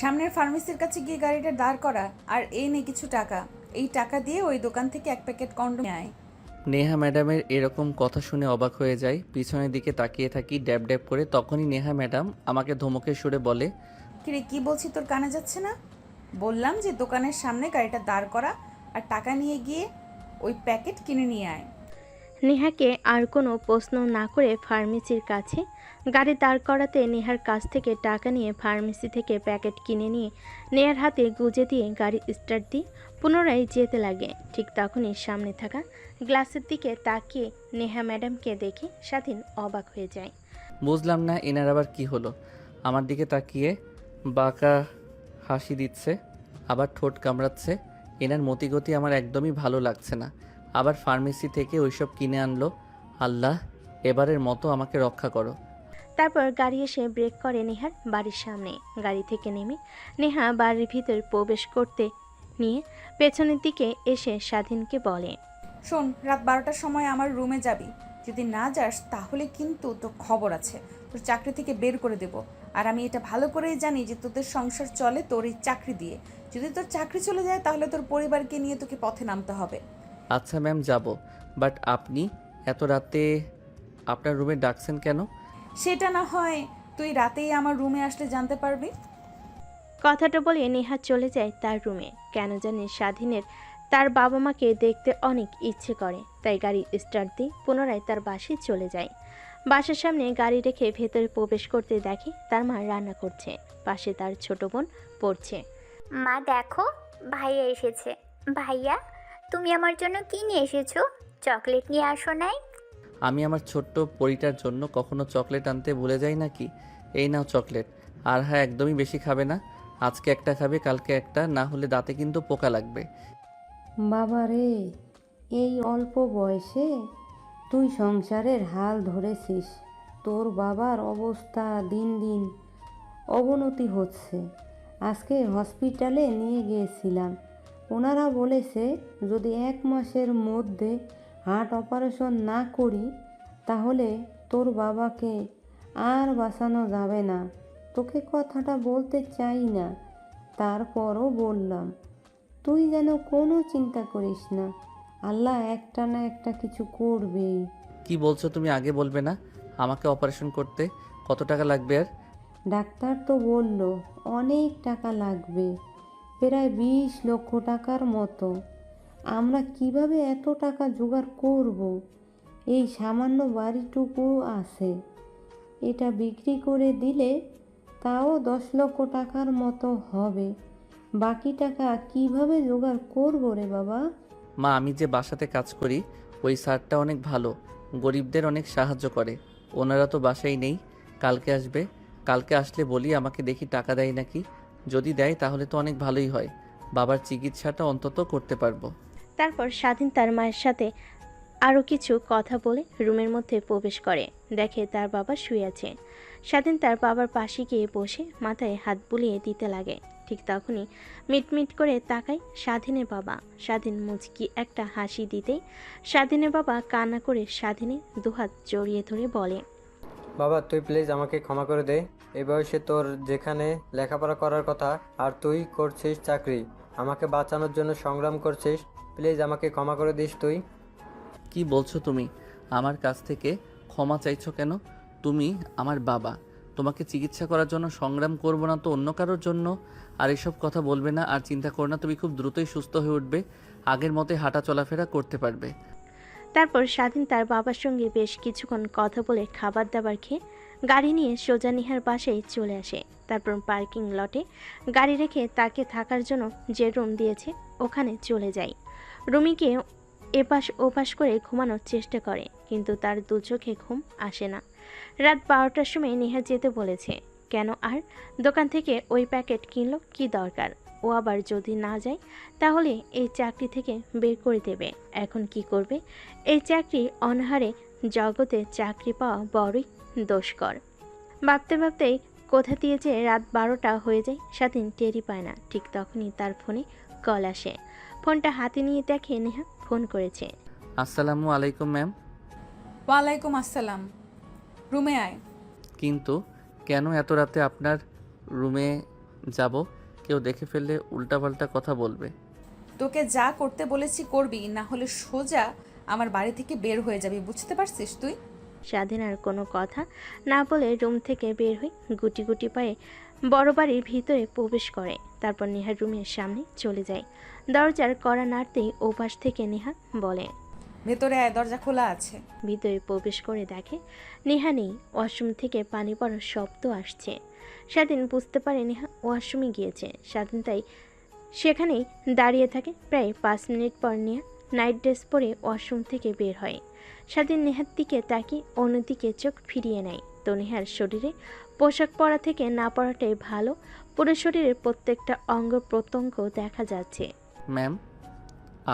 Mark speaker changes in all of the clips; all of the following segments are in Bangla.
Speaker 1: সামনের ফার্মেসির কাছে গিয়ে গাড়িটা দাঁড় করা, আর এই নে কিছু টাকা। এই টাকা দিয়ে ওই দোকান থেকে এক প্যাকেট কন্ডোম নিয়ে আয়।
Speaker 2: নেহা ম্যাডামের এরকম কথা শুনে অবাক হয়ে যায়। পিছনের দিকে তাকিয়ে থাকি ড্যাব ড্যাব করে। তখনই নেহা ম্যাডাম আমাকে ধমকের সুরে বলে,
Speaker 1: কিরে, কি বলছি তোর কানে যাচ্ছে না? বললাম যে দোকানের সামনে গাড়িটা দাঁড় করা, আর টাকা নিয়ে গিয়ে ওই প্যাকেট কিনে নিয়ে আয়।
Speaker 3: নেহাকে আর কোনো প্রশ্ন না করে ফার্মেসির কাছে গাড়ি দাঁড় করাতে নেহার কাছ থেকে টাকা নিয়ে ফার্মেসি থেকে প্যাকেট কিনে নিয়ে নেহার হাতে গুজে দিয়ে গাড়ি স্টার্ট দিয়ে পুনরায় যেতে লাগে। ঠিক তখনই সামনে থাকা গ্লাসের দিকে তাকিয়ে নেহা ম্যাডামকে দেখে স্বাধীন অবাক হয়ে যায়।
Speaker 2: বুঝলাম না এনার আবার কি হলো। আমার দিকে তাকিয়ে বাঁকা হাসি দিচ্ছে, আবার ঠোঁট কামড়াচ্ছে। এনার মতিগতি আমার একদমই ভালো লাগছে না। আবার ফার্মেসি থেকে ওইসব কিনে আনলো। আল্লাহ, এবারের মতো আমাকে রক্ষা করো।
Speaker 3: তারপর গাড়ি এসে ব্রেক করে নেহার বাড়ির সামনে। গাড়ি থেকে নেমে নেহা বাড়ির ভিতর প্রবেশ করতে নিয়ে পেছনের দিকে এসে স্বাধীনকে বলে,
Speaker 1: শোন, রাত 12টার সময় আমার রুমে যাবি। যদি না যাস তাহলে কিন্তু তোর খবর আছে, তোর চাকরি থেকে বের করে দেব। আর আমি এটা ভালো করেই জানি যে তোদের সংসার চলে তোর এই চাকরি দিয়ে। যদি তোর চাকরি চলে যায় তাহলে তোর পরিবারকে নিয়ে তোকে পথে নামতে হবে।
Speaker 2: আচ্ছা ম্যাম, যাব। বাট আপনি এত রাতে আপনার রুমে ডাকছেন কেন?
Speaker 1: সেটা না হয় তুই রাতেই আমার রুমে আসলে জানতে পারবি।
Speaker 3: কথাটা বলে নেহা চলে যায় তার রুমে। কেন জানি স্বাধীনের তার বাবা মাকে দেখতে অনেক ইচ্ছে করে, তাই গাড়ি স্টার্ট দিয়ে পুনরায় তার বাসায় চলে যায়। বাসার সামনে গাড়ি রেখে ভেতরে প্রবেশ করতে দেখে তার মা রান্না করছে, পাশে তার ছোট বোন পড়ছে।
Speaker 4: মা দেখো, ভাইয়া এসেছে। ভাইয়া, তুমি আমার জন্য কি নিয়ে এসেছো? চকলেট নিয়ে আসো নাই?
Speaker 2: আমি আমার ছোট্ট পরিটার জন্য কখনো চকলেট আনতে ভুলে যাই নাকি? এই নাও চকলেট। আর হ্যাঁ, একদমই বেশি খাবে না। আজকে একটা খাবে, কালকে একটা, না হলে দাঁতে কিন্তু পোকা লাগবে।
Speaker 5: বাবা রে, এই অল্প বয়সে তুই সংসারের হাল ধরেছিস। তোর বাবার অবস্থা দিন দিন অবনতি হচ্ছে। আজকে হসপিটালে নিয়ে গিয়েছিলাম। ওনারা বলেছে যদি 1 মাসের মধ্যে হার্ট অপারেশন না করি তাহলে তোর বাবাকে আর বাঁচানো যাবে না। তোকে কথাটা বলতে চাই না, তারপরও বললাম। তুই যেন কোনো চিন্তা করিস না, আল্লাহ একটা না একটা কিছু করবেই।
Speaker 2: কি বলছো তুমি? আগে বলবে না? আমাকে অপারেশন করতে কত টাকা লাগবে? আর
Speaker 5: ডাক্তার তো বলল অনেক টাকা লাগবে, প্রায় 20 লক্ষ টাকার মতো। আমরা কিভাবে এত টাকা জোগাড় করব? এই সামান্য বাড়িটুকু আছে, এটা বিক্রি করে দিলে তাও 10 লক্ষ টাকার মতো হবে। বাকি টাকা কিভাবে জোগাড় করব রে বাবা?
Speaker 2: মা, আমি যে বাসাতে কাজ করি ওই স্যারটা অনেক ভালো, গরিবদের অনেক সাহায্য করে। ওনারা তো বাসায় নেই, কালকে আসবে। কালকে আসলে বলি আমাকে দেখি টাকা দেয় নাকি। যদি দেয় তাহলে তো অনেক ভালোই হয়, বাবার চিকিৎসাটা অন্তত করতে পারবো।
Speaker 3: তারপর স্বাধীন তার মায়ের সাথে আরও কিছু কথা বলে রুমের মধ্যে প্রবেশ করে। দেখে তার বাবা শুয়ে আছে। স্বাধীন তার বাবার পাশে গিয়ে বসে মাথায় হাত বুলিয়ে দিতে লাগে। ঠিক তখনই মিটমিট করে তাকায় স্বাধীনের বাবা। স্বাধীন মুচকি একটা হাসি দিতেই স্বাধীনের বাবা কান্না করে স্বাধীনের দুহাত জড়িয়ে ধরে বলে,
Speaker 6: বাবা, তুই প্লিজ আমাকে ক্ষমা করে দে। এই বয়সে তোর যেখানে লেখাপড়া করার কথা আর তুই করছিস চাকরি, আমাকে বাঁচানোর জন্য সংগ্রাম করছিস। প্লিজ আমাকে ক্ষমা করে দিস তুই।
Speaker 2: কি বলছো তুমি? আমার কাছ থেকে ক্ষমা চাইছো কেন? তুমি আমার বাবা, তোমাকে চিকিৎসা করার জন্য সংগ্রাম করব না তো অন্য কারোর জন্য? আর এসব কথা বলবে না। আর চিন্তা করো না, তুমি খুব দ্রুতই সুস্থ হয়ে উঠবে, আগের মতোই হাঁটা চলাফেরা করতে পারবে।
Speaker 3: তারপর স্বাধীন তার বাবার সঙ্গে বেশ কিছুক্ষণ কথা বলে খাবার দাবার খেয়ে গাড়ি নিয়ে সোজা নিহার বাসায় চলে আসে। তারপর পার্কিং লটে গাড়ি রেখে তাকে থাকার জন্য যে রুম দিয়েছে ওখানে চলে যায়। রুমিকে এপাশ ওপাশ করে ঘুমানোর চেষ্টা করে, কিন্তু তার দু চোখে ঘুম আসে না। রাত 12টার সময় নেহা যেতে বলেছে কেন, আর দোকান থেকে ওই প্যাকেট কিনলো কি দরকার? ও আবার যদি না যায় তাহলে এই চাকরি থেকে বের করে দেবে। এখন কি করবে? এই চাকরি অনাহারে জগতে চাকরি পাওয়া বড়ই দোষকর। ভাবতে ভাবতেই কোথা দিয়ে যে রাত 12টা হয়ে যায় স্বাধীন টেরই পায় না। ঠিক তখনই তার ফোনে কল আসে। ফোনটা হাতে নিয়ে দেখে নেহা ফোন করেছে।
Speaker 2: আসসালামু আলাইকুম ম্যাম।
Speaker 1: ওয়ালাইকুম আসসালাম। রুমে আয়।
Speaker 2: কিন্তু কেন এত রাতে আপনার রুমে যাব, কেউ দেখে ফেললে উল্টাপাল্টা কথা বলবে।
Speaker 1: তোকে যা করতে বলেছি করবি, না হলে সোজা আমার বাড়ি থেকে বের হয়ে যাবি, বুঝতে পারছিস তুই?
Speaker 3: স্বাধীন আর কোনো কথা না বলে রুম থেকে বের হয়ে গুটি গুটি পায়ে বড় বাড়ির ভিতরে প্রবেশ করে। তারপর নেহার রুমের সামনে চলে যায়। দরজার কড়া নাড়তেই ওপাশ থেকে নেহা বলে,
Speaker 1: ভেতরে আয়, দরজা খোলা আছে।
Speaker 3: ভিতরে প্রবেশ করে দেখে নেহা নেই। ওয়াশরুম থেকে পানি পড়ার শব্দ আসছে। স্বাধীন বুঝতে পারে নেহা ওয়াশরুমে গিয়েছে। স্বাধীন তাই সেখানেই দাঁড়িয়ে থাকে। প্রায় 5 মিনিট পর নেহা নাইট ড্রেস পরে ওয়াশরুম থেকে বের হয়। স্বাধীন নেহার দিকে তাকিয়ে অন্যদিকে চোখ ফিরিয়ে নেয়। তো নেহার শরীরে পোশাক পরা থেকে না পরাটাই ভালো। পুরো শরীরের প্রত্যেকটা অঙ্গ প্রত্যঙ্গ দেখা যাচ্ছে।
Speaker 2: ম্যাম,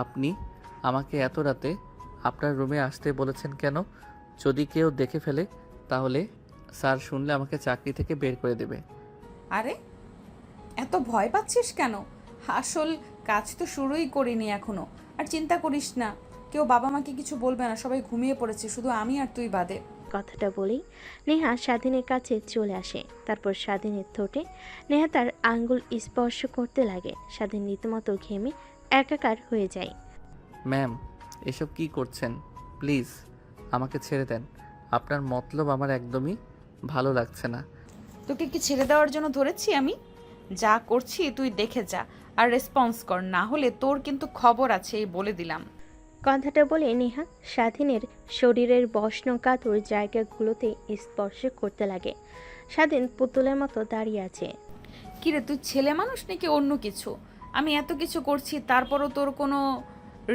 Speaker 2: আপনি আমাকে এত রাতে আপনার রুমে আসতে বলেছেন কেন? যদি কেউ দেখে ফেলে তাহলে স্যার শুনলে আমাকে চাকরি থেকে বের করে দেবে।
Speaker 1: আরে এত ভয় পাচ্ছিস কেন? আসল কাজ তো শুরুই করিনি এখনো। আর চিন্তা করিস না, কেউ বাবা মাকে কিছু বলবে না, সবাই ঘুমিয়ে পড়েছে, শুধু আমি আর তুই বাদে।
Speaker 3: কথাটা বলেই নেহা স্বাধীনের কাছে চলে আসে। তারপর স্বাধীনের ঠোঁটে নেহা তার আঙ্গুল স্পর্শ করতে লাগে। স্বাধীন রীতিমতো ঘেমে একাকার হয়ে যায়।
Speaker 2: ম্যাম, এসব কি করছেন? প্লিজ আমাকে ছেড়ে দেন। আপনার মতলব আমার একদমই ভালো লাগছে না।
Speaker 1: তোকে কি ছেড়ে দেওয়ার জন্য ধরেছি আমি? যা করছি তুই দেখে যা আর রেসপন্স কর, না হলে তোর কিন্তু খবর আছে, এই বলে দিলাম।
Speaker 3: কথাটা বলে নেহা স্বাধীনের শরীরের বস্নকাতর জায়গাগুলোতে স্পর্শ করতে লাগে। স্বাধীন পুতুলের মতো দাঁড়িয়ে আছে।
Speaker 1: কিরে, তুই ছেলে মানুষ নাকি অন্য কিছু? আমি এত কিছু করছি তারপরও তোর কোনো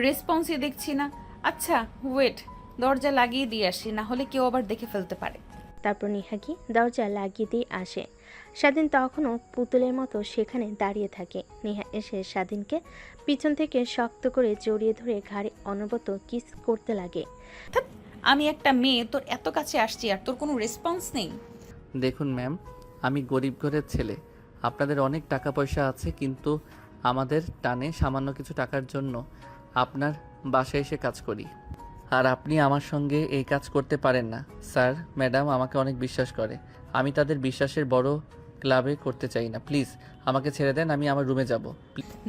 Speaker 1: রেসপন্সই দেখছি না। আচ্ছা ওয়েট, দরজা লাগিয়ে দিয়ে আসি, না হলে কেউ আবার দেখে ফেলতে পারে।
Speaker 3: তারপর নেহা কি দরজা লাগিয়ে দিয়ে আসে। স্বাধীন তখনও পুতুলের মতো সেখানে দাঁড়িয়ে থাকে। নেহা এসে স্বাধীনকে পিছন থেকে শক্ত করে জড়িয়ে ধরে ঘাড়ে অনবরত কিস করতে লাগে।
Speaker 1: ধ্যাৎ, আমি একটা মেয়ে, তোর এত কাছে আসছি আর তোর কোনো রেসপন্স নেই।
Speaker 2: দেখুন ম্যাম, আমি গরিব ঘরের ছেলে। আপনাদের অনেক টাকা পয়সা আছে, কিন্তু আমাদের টানে সামান্য কিছু টাকার জন্য আপনার বাসায় এসে কাজ করি। আর আপনি আমার সঙ্গে এই কাজ করতে পারেন না। স্যার ম্যাডাম আমাকে অনেক বিশ্বাস করে, আমি তাদের বিশ্বাসের বড় ক্লাবে করতে চাই না। প্লিজ আমাকে ছেড়ে দেন, আমি আমার রুমে যাব।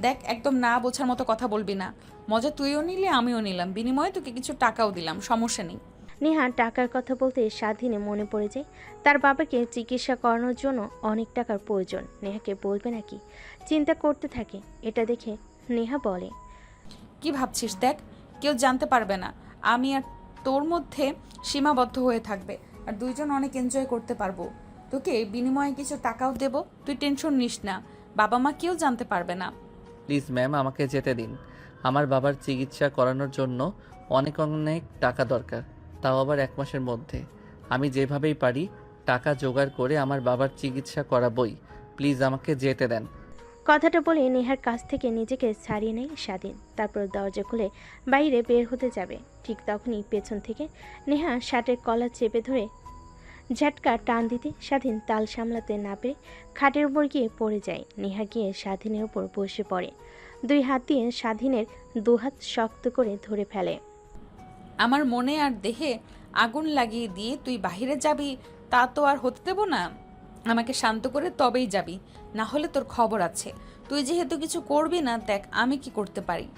Speaker 1: দেখ, একদম না বোঝার মতো কথা বলবি না। মজা তুইও নিলি, আমিও নিলাম, বিনিময়ে তোকে কিছু টাকাও দিলাম, সমস্যা নেই।
Speaker 3: নেহা টাকার কথা বলতে স্বাধীনে মনে পড়ে যায় তার বাবাকে চিকিৎসা করানোর জন্য অনেক টাকার প্রয়োজন। নেহাকে বলবে নাকি চিন্তা করতে থাকে। এটা দেখে নেহা বলে,
Speaker 1: কি ভাবছিস? দেখ, কেউ জানতে পারবে না। আমি আর তোর মধ্যে সীমাবদ্ধ হয়ে থাকবে, আর দুইজন অনেক এনজয় করতে পারবো। তোকে বিনিময়ে কিছু টাকাও দেব, তুই টেনশন নিস না। বাবা মা কেউ জানতে পারবে না।
Speaker 2: প্লিজ ম্যাম, আমাকে যেতে দিন। আমার বাবার চিকিৎসা করানোর জন্য অনেক অনেক টাকা দরকার, তাও আবার 1 মাসের মধ্যে। আমি যেভাবেই পারি টাকা জোগাড় করে আমার বাবার চিকিৎসা করাবই। প্লিজ আমাকে যেতে দেন।
Speaker 3: কথাটা বলে নেহার কাছ থেকে নিজেকে ছাড়িয়ে নেয় স্বাধীন। তারপর দরজা খুলে বাইরে বের হতে যাবে। ঠিক তখনই পেছন থেকে নেহা শার্টের কলার চেপে ধরে ঝাটকা টান দিতে স্বাধীন তাল সামলাতে না পেরে খাটের উপর গিয়ে পড়ে যায়। নেহা গিয়ে স্বাধীনের উপর বসে পড়ে। 2 হাত দিয়ে স্বাধীনের 2 হাত শক্ত করে ধরে ফেলে।
Speaker 1: আমার মনে আর দেহে আগুন লাগিয়ে দিয়ে তুই বাহিরে যাবি, তা তো আর হতে দেব না। আমাকে শান্ত করে তবেই যাবি, না হলে তোর খবর আছে। তুই যেহেতু কিছু করবি না, দেখ আমি কি করতে পারি।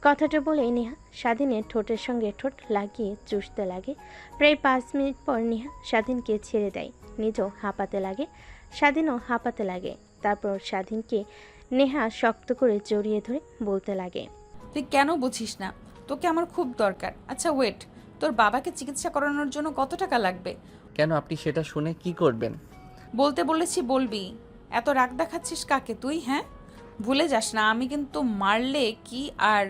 Speaker 3: কথাটা বলে নেহা স্বাধীনের ঠোঁটের সঙ্গে ঠোঁট লাগিয়ে চুষতে লাগে। প্রায় 5 মিনিট পর নেহা স্বাধীনকে ছেড়ে দেয়। নিজেও হাঁপাতে লাগে, স্বাধীনও হাঁপাতে লাগে। তারপর স্বাধীনকে নেহা শক্ত করে জড়িয়ে ধরে বলতে লাগে,
Speaker 1: তুই কেন বুঝিস না? তোকে আমার খুব দরকার। আচ্ছা ওয়েট, তোর বাবাকে চিকিৎসা করানোর জন্য কত টাকা লাগবে?
Speaker 2: কেন, আপনি সেটা শুনে কি করবেন?
Speaker 1: বলতে বলেছি বলবি। এত রাগ দেখাচ্ছিস কাকে তুই? হ্যাঁ, ভুলে যাস না, আমি কিন্তু মারলে কি আর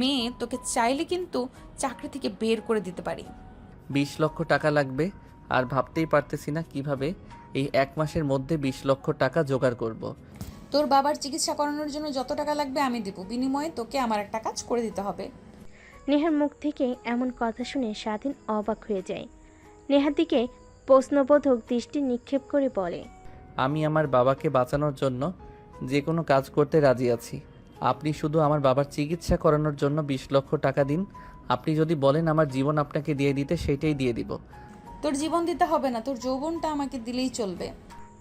Speaker 1: মেয়ে তোকে চাইলে কিন্তু চাকরি থেকে বের করে দিতে পারি।
Speaker 2: 20 লক্ষ টাকা লাগবে, আর ভাবতেই পারতেছি না কিভাবে এই 1 মাসের মধ্যে 20 লক্ষ টাকা জোগাড় করব।
Speaker 1: তোর বাবার চিকিৎসা করানোর জন্য যত টাকা লাগবে আমি দেবো, বিনিময়ে তোকে আমার একটা কাজ করে দিতে হবে।
Speaker 3: নেহার মুখ থেকে এমন কথা শুনে স্বাধীন অবাক হয়ে যায়। নেহার দিকে প্রশ্নবোধক দৃষ্টি নিক্ষেপ করে বলে,
Speaker 2: আমি আমার বাবাকে বাঁচানোর জন্য যে কোনো কাজ করতে রাজি আছি। আপনি শুধু আমার বাবার চিকিৎসা করানোর জন্য 20 লক্ষ টাকা দিন। আপনি যদি বলেন আমার জীবন আপনাকে দিয়ে দিতে, সেইটাই দিয়ে দিব।
Speaker 1: তোর জীবন দিতে হবে না, তোর যৌবনটা আমাকে দিলেই চলবে।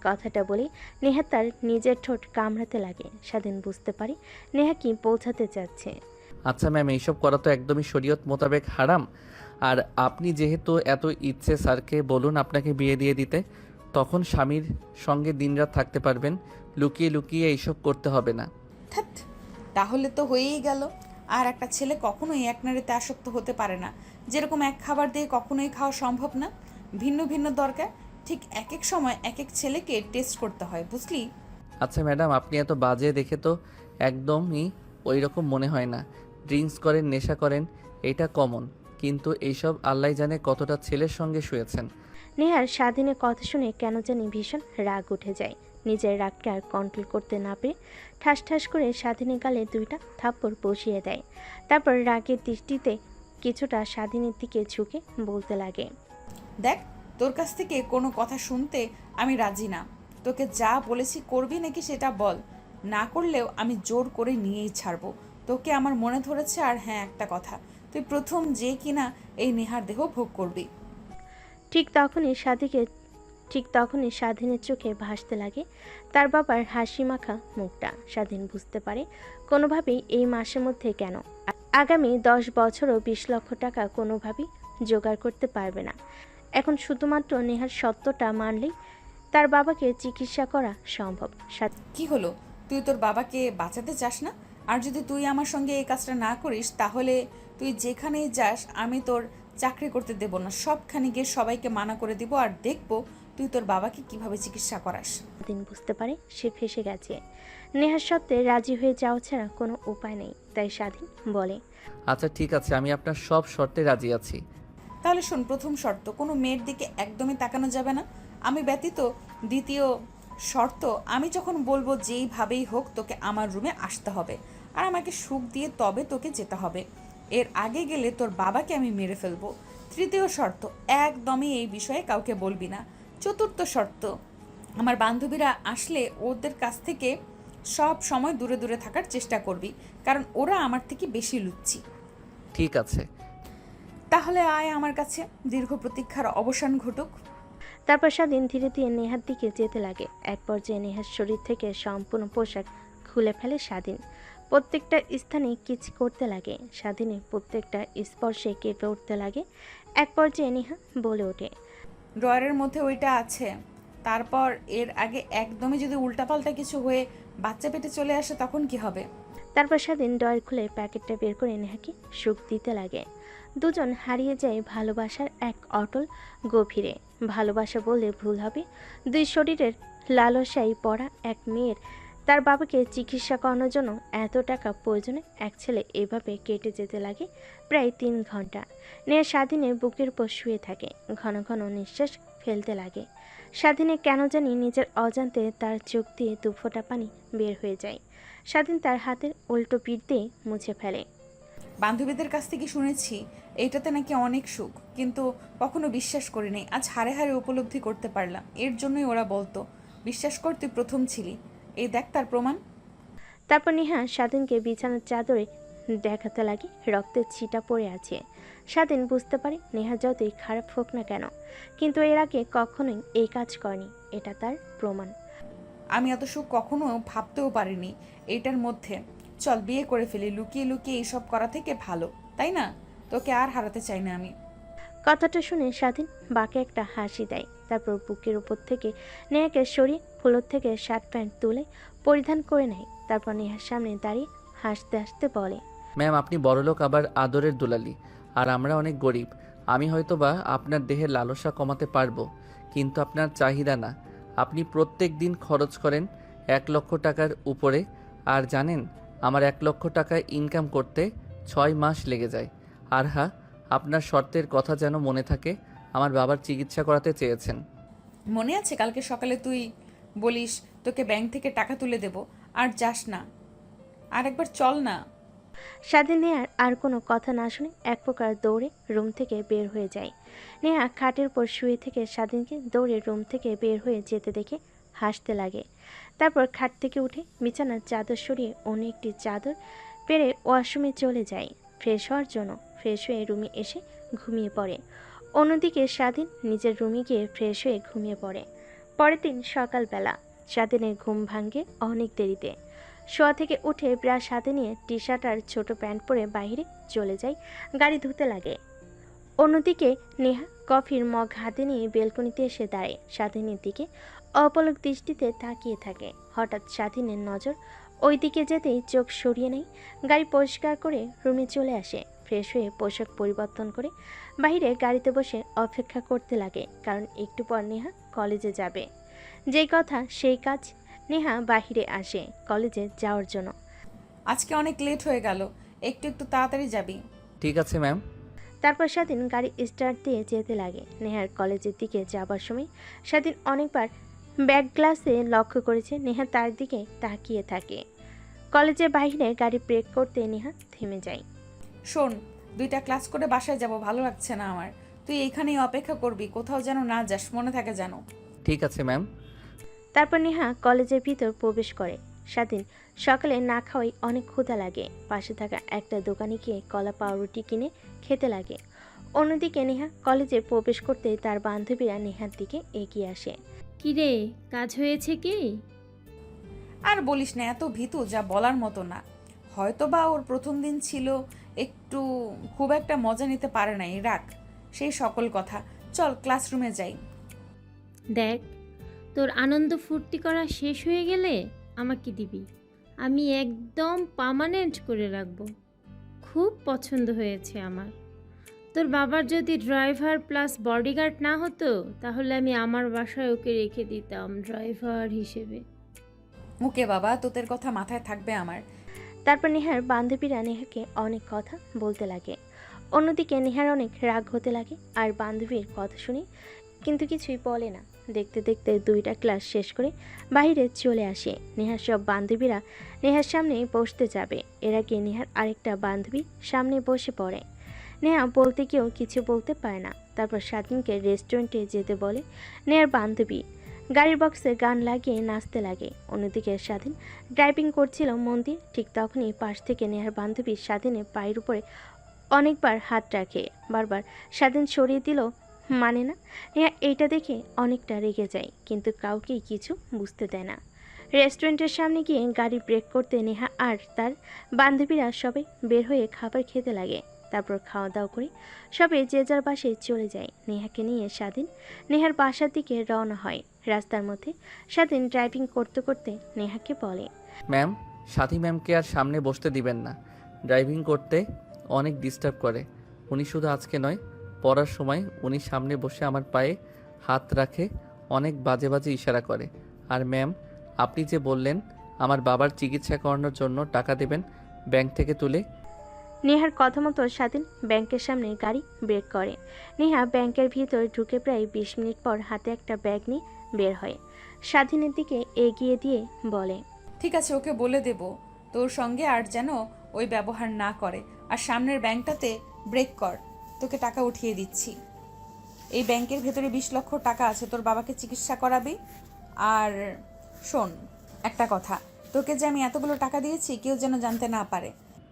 Speaker 3: কথাটা বলে নেহা তার নিজের ঠোঁট কামড়াতে লাগে। স্বাধীন বুঝতে পারে নেহা কি বোঝাতে চাচ্ছে।
Speaker 2: আচ্ছা ম্যাম, এইসব করা তো একদমই শরীয়ত মোতাবেক হারাম। আর আপনি যেহেতু এত ইচ্ছে, স্যারকে বলুন আপনাকে বিয়ে দিয়ে দিতে। তখন স্বামীর সঙ্গে দিনরাত থাকতে পারবেন। লুকিয়ে লুকিয়ে এইসব করতে হবে না।
Speaker 1: ধ্যাৎ, তাহলে তো হয়েই গেল। আর একটা ছেলে কখনোই এক নারীতে আসক্ত হতে পারে না। যেরকম এক খাবার দিয়ে কখনোই খাওয়া সম্ভব না, ভিন্ন ভিন্ন দরকার, ঠিক এক এক সময় এক এক ছেলেকে টেস্ট করতে হয়, বুঝলি?
Speaker 2: আচ্ছা ম্যাডাম, আপনি এত বাজে দেখে তো একদমই ওই রকম মনে হয় না। ড্রিঙ্কস করেন, নেশা করেন, এটা কমন। কিন্তু এইসব আল্লাহ জানে কতটা ছেলের সঙ্গে শুয়েছেন।
Speaker 3: নেহার স্বাধীনের কথা শুনে কেন জানি ভীষণ রাগ উঠে যায়। নিজের রাগকে আর কন্ট্রোল করতে না পেরে ঠাস ঠাস করে স্বাধীনের গালে 2টা থাপ্পড় বসিয়ে দেয়। তারপর রাগের দৃষ্টিতে কিছুটা স্বাধীনের দিকে ঝুঁকে বলতে লাগে,
Speaker 1: দেখ, তোর কাছ থেকে কোনো কথা শুনতে আমি রাজি না। তোকে যা বলেছি করবি নাকি সেটা বল। না করলেও আমি জোর করে নিয়েই ছাড়বো। তোকে আমার মনে ধরেছে। আর হ্যাঁ, একটা কথা, তুই প্রথম যে কিনা এই নেহার দেহ ভোগ করবি।
Speaker 3: ঠিক তখনই স্বাধীনের চোখে ভাসতে লাগে তার বাবার হাসি মাখা মুখটা। স্বাধীন বুঝতে পারে কোনোভাবেই এই মাসের মধ্যে কেন আগামী 10 বছরও 20 লক্ষ টাকা কোনোভাবেই জোগাড় করতে পারবে না। এখন শুধুমাত্র নেহার সত্যটা মানলেই তার বাবাকে চিকিৎসা করা সম্ভব।
Speaker 1: কি হলো, তুই তোর বাবাকে বাঁচাতে চাস না? আর যদি তুই আমার সঙ্গে এই কাজটা না করিস, তাহলে তুই যেখানেই যাস আমি তোর চাকরি করতে দেব না। সবখানে গিয়ে সবাইকে মানা করে দিব, আর দেখব তুই তোর বাবাকে কিভাবে চিকিৎসা করাস।
Speaker 3: স্বাধীন বুঝতে পারে সে ফেঁসে গেছে। নেহার সত্ত্বে রাজি হয়ে যাওয়া ছাড়া কোনো উপায় নেই। তাই স্বাধীন বলে,
Speaker 2: আচ্ছা ঠিক আছে, আমি আপনার সব শর্তে রাজি আছি।
Speaker 1: তাহলে শোন, প্রথম শর্ত, কোনো মেয়ের দিকে একদমই তাকানো যাবে না আমি ব্যতীত। দ্বিতীয় শর্ত, আমি যখন বলবো যেইভাবেই হোক তোকে আমার রুমে আসতে হবে, আর আমাকে সুখ দিয়ে তবে তোকে যেতে হবে। এর আগে গেলে তোর বাবাকে আমি মেরে ফেলবো। তৃতীয় শর্ত, একদমই এই বিষয়ে কাউকে বলবি না। চতুর্থ শর্ত, আমার বান্ধবীরা আসলে ওদের কাছ থেকে সব সময় দূরে দূরে থাকার চেষ্টা করবি, কারণ ওরা আমার থেকে বেশি লুচ্ছি।
Speaker 2: ঠিক আছে।
Speaker 1: তাহলে আয় আমার কাছে, দীর্ঘ প্রতীক্ষার অবসান ঘটুক।
Speaker 3: তারপর স্বাধীন ধীরে ধীরে নেহার দিকে যেতে লাগে। এক পর্যায়ে নেহার শরীর থেকে সম্পূর্ণ পোশাক খুলে ফেলে স্বাধীন। প্রত্যেকটা স্থানে কিচ করতে লাগে। স্বাধীনের প্রত্যেকটা স্পর্শে কেঁপে উঠতে লাগে। এক পর্যায়ে নেহা বলে ওঠে,
Speaker 1: ড্রয়ারের মধ্যে ওইটা আছে। তারপর এর আগে একদমই যদি উল্টাপাল্টা কিছু হয়ে বাচ্চা পেটে চলে আসে তখন কি হবে?
Speaker 3: তারপর স্বাধীন ড্রয়ার খুলে প্যাকেটটা বের করে নেহাকে সুখ দিতে লাগে। দুজন হারিয়ে যায় ভালোবাসার এক অটল গভীরে। ভালোবাসা বললে ভুল হবে। দুই শরীরের লালসায় পড়া এক মেয়ের তার বাবাকে চিকিৎসা করানোর জন্য এত টাকা প্রয়োজনে এক ছেলে এভাবে কেটে যেতে লাগে প্রায় 3 ঘন্টা। নেহা স্বাধীনের বুকের উপর শুয়ে থাকে, ঘন ঘন নিঃশ্বাস ফেলতে লাগে। স্বাধীনে কেন জানি নিজের অজান্তে তার চোখ দিয়ে 2 ফোঁটা পানি বের হয়ে যায়। স্বাধীন তার হাতের উল্টো পিঠ দিয়ে মুছে ফেলে।
Speaker 1: বান্ধবীদের কাছ থেকে শুনেছি এইটাতে নাকি অনেক সুখ, কিন্তু কখনো বিশ্বাস করিনি। আজ হাড়ে হাড়ে উপলব্ধি করতে পারলাম। এর জন্যই ওরা বলতো, বিশ্বাস কর তুই প্রথম ছিলি। এই দেখ তার প্রমাণ।
Speaker 3: তারপর নেহা স্বাধীনকে বিছানার চাদরে দেখাতে লাগে রক্তের ছিটা পড়ে আছে। স্বাধীন বুঝতে পারে নেহা যতই খারাপ হোক না কেন, কিন্তু এর আগে কখনোই এই কাজ করেনি। এটা তার প্রমাণ।
Speaker 1: আমি এত সুখ কখনো ভাবতেও পারিনি এইটার মধ্যে। চল বিয়ে করে ফেলি, লুকিয়ে লুকিয়ে এইসব করা থেকে ভালো, তাই না? তোকে আর হারাতে চাই না আমি।
Speaker 3: কথাটা শুনে স্বাধীন বাঁকে একটা হাসি দেয়। তারপর বুকের উপর থেকে নেহাকে সরিয়ে ফ্লোর থেকে শার্ট প্যান্ট তুলে পরিধান করে নেয়। তারপর নেহার সামনে দাঁড়িয়ে হাসতে হাসতে বলে,
Speaker 2: ম্যাম, আপনি বড়লোক আবার আদরের দুলালি, আর আমরা অনেক গরিব। আমি হয়তোবা আপনার দেহের লালসা কমাতে পারবো, কিন্তু আপনার চাহিদা না। আপনি প্রত্যেক দিন খরচ করেন 1 লক্ষ টাকার উপরে। আর জানেন, আমার 1 লক্ষ টাকা ইনকাম করতে 6 মাস লেগে যায়। আর হ্যাঁ, আপনার শর্তের কথা যেন মনে থাকে। আমার বাবার চিকিৎসা করাতে চেয়েছেন।
Speaker 1: মনে আছে কালকে সকালে তুই বলিস তোকে ব্যাংক থেকে টাকা তুলে দেব, আর যাস না? আর একবার চল না।
Speaker 3: স্বাধীন নেহার আর কোনো কথা না শুনে এক প্রকার দৌড়ে রুম থেকে বের হয়ে যায়। নেহা খাটের উপর শুয়ে থেকে স্বাধীনকে দৌড়ে রুম থেকে বের হয়ে যেতে দেখে হাসতে লাগে। তারপর খাট থেকে উঠে বিছানার চাদর সরিয়ে অন্য একটি চাদর পেরে ওয়াশরুমে চলে যায় ফ্রেশ হওয়ার জন্য। ফ্রেশ হয়ে রুমে এসে ঘুমিয়ে পড়ে। অন্যদিকে স্বাধীন নিজের রুমে গিয়ে ফ্রেশ হয়ে ঘুমিয়ে পড়ে। পরের দিন সকালবেলা স্বাধীনের ঘুম ভাঙে অনেক দেরিতে। শোয়া থেকে উঠে ব্রাশ হাতে নিয়ে টি শার্ট আর ছোট প্যান্ট পরে বাইরে চলে যায়, গাড়ি ধুতে লাগে। অন্যদিকে নেহা কফির মগ হাতে নিয়ে বেলকনিতে এসে দাঁড়ায়, স্বাধীনের দিকে অপলক দৃষ্টিতে তাকিয়ে থাকে। হঠাৎ স্বাধীনের নজর ওই দিকে যেতেই চোখ সরিয়ে নেয়। গাড়ি পরিষ্কার করে রুমে চলে আসে, ফ্রেশ হয়ে পোশাক পরিবর্তন করে বাইরে গাড়িতে বসে অপেক্ষা করতে লাগে, কারণ একটু পর নেহা কলেজে যাবে। যেই কথা সেই কাজ, নেহা বাহিরে আসে কলেজে যাওয়ার জন্য।
Speaker 1: আজকে অনেক লেট হয়ে গেল, একটু একটু তাড়াতাড়ি যাবি।
Speaker 2: ঠিক আছে ম্যাম।
Speaker 3: তারপর স্বাধীন গাড়ি স্টার্ট দিয়ে যেতে লাগে। নেহার কলেজের দিকে যাবার সময় স্বাধীন অনেকবার ব্যাক গ্লাসে লক্ষ্য করেছে নেহা তার দিকে তাকিয়ে থাকে। কলেজের বাইরে গাড়ি ব্রেক করতে নেহা থেমে যায়।
Speaker 1: শোন, 2টা ক্লাস করে বাসায় যাব, ভালো লাগছে না আমার। তুই এইখানেই অপেক্ষা করবি, কোথাও যেন না যাস, মনে থাকে যেন।
Speaker 2: ঠিক আছে ম্যাম।
Speaker 3: তারপর নেহা কলেজের ভিতর প্রবেশ করে। স্বাধীন সকালে না খাওয়াই অনেক ক্ষুধা লাগে, পাশে থাকা একটা দোকানে গিয়ে কলা পাউরুটি কিনে খেতে লাগে। অন্যদিকে নেহা কলেজে প্রবেশ করতে তার বান্ধবীরা নেহার দিকে এগিয়ে আসে।
Speaker 7: কিরে, কাজ হয়েছে কি?
Speaker 1: আর বলিস না, এত ভীতু যা বলার মতো না। হয়তো বা ওর প্রথম দিন ছিল, একটু খুব একটা মজা নিতে পারে নাই, রাখ সেই সকল কথা। চল ক্লাসরুমে যাই।
Speaker 7: দেখ, তোর আনন্দ ফুর্তি করা শেষ হয়ে গেলে আমাকে দিবি, আমি একদম পার্মানেন্ট করে রাখবো। খুব পছন্দ হয়েছে আমার। তোর বাবার যদি ড্রাইভার প্লাস বডিগার্ড না হতো, তাহলে আমি আমার বাসায় ওকে রেখে দিতাম ড্রাইভার হিসেবে।
Speaker 1: ওকে বাবা, তোদের কথা মাথায় থাকবে আমার।
Speaker 3: তারপর নেহার বান্ধবীরা নেহাকে অনেক কথা বলতে লাগে। অন্যদিকে নেহার অনেক রাগ হতে লাগে আর বান্ধবীর কথা শুনে কিন্তু কিছুই বলে না। দেখতে দেখতে 2টা ক্লাস শেষ করে বাইরে চলে আসে। নেহার সব বান্ধবীরা নেহার সামনে বসতে যাবে, এর আগে নেহার আরেকটা বান্ধবী সামনে বসে পড়ে। নেহা বলতে গিয়েও কিছু বলতে পারে না। তারপর স্বাধীনকে রেস্টুরেন্টে যেতে বলে নেহার বান্ধবী। গাড়ির বক্সে গান লাগিয়ে নাচতে লাগে। অন্যদিকে স্বাধীন ড্রাইভিং করছিল মন দিয়ে। ঠিক তখনই পাশ থেকে নেহার বান্ধবী স্বাধীনের পায়ের উপরে অনেকবার হাত রাখে, বারবার স্বাধীন সরিয়ে দিল মানে না। নেহা এইটা দেখে অনেকটা রেগে যায়, কিন্তু কাউকেই কিছু বুঝতে দেয় না। রেস্টুরেন্টের সামনে গিয়ে গাড়ি ব্রেক করতে নেহা আর তার বান্ধবীরা সবাই বের হয়ে খাবার খেতে লাগে। তারপর খাওয়া দাওয়া করে সবাই যে যার বাসায় চলে যায়। নেহাকে নিয়ে স্বাধীন নেহার বাসার দিকে রওনা হয়। রাস্তার মধ্যে স্বাধীন ড্রাইভিং করতে করতে নেহাকে বলে,
Speaker 2: ম্যাম, সাথী ম্যামকে আর সামনে বসতে দিবেন না। ড্রাইভিং করতে অনেক ডিস্টার্ব করে। উনি শুধু আজকে নয়, পড়ার সময় উনি সামনে বসে আমার পায়ে হাত রাখে, অনেক বাজে বাজে ইশারা করে। আর ম্যাম, আপনি যে বললেন আমার বাবার চিকিৎসা করানোর জন্য টাকা দেবেন ব্যাংক থেকে তুলে।
Speaker 3: নেহার কথা মতো স্বাধীন ব্যাংকের সামনে গাড়ি ব্রেক করে। নেহা ব্যাংকের ভিতর ঢুকে প্রায় 20 মিনিট পর হাতে একটা ব্যাগ নিয়ে বের হয়। স্বাধীনের দিকে এগিয়ে দিয়ে বলে,
Speaker 1: ঠিক আছে, ওকে বলে দেব তোর সঙ্গে আর যেন ওই ব্যবহার না করে। আর সামনের ব্যাংকটাতে ব্রেক কর, তোকে টাকা উঠিয়ে দিচ্ছি। এই ব্যাংকের ভেতরে 20 লক্ষ টাকা আছে, তোর বাবাকে চিকিৎসা করাবি। আর শোন একটা কথা, তোকে যে আমি এতগুলো টাকা দিয়েছি কেউ যেন জানতে না পারে।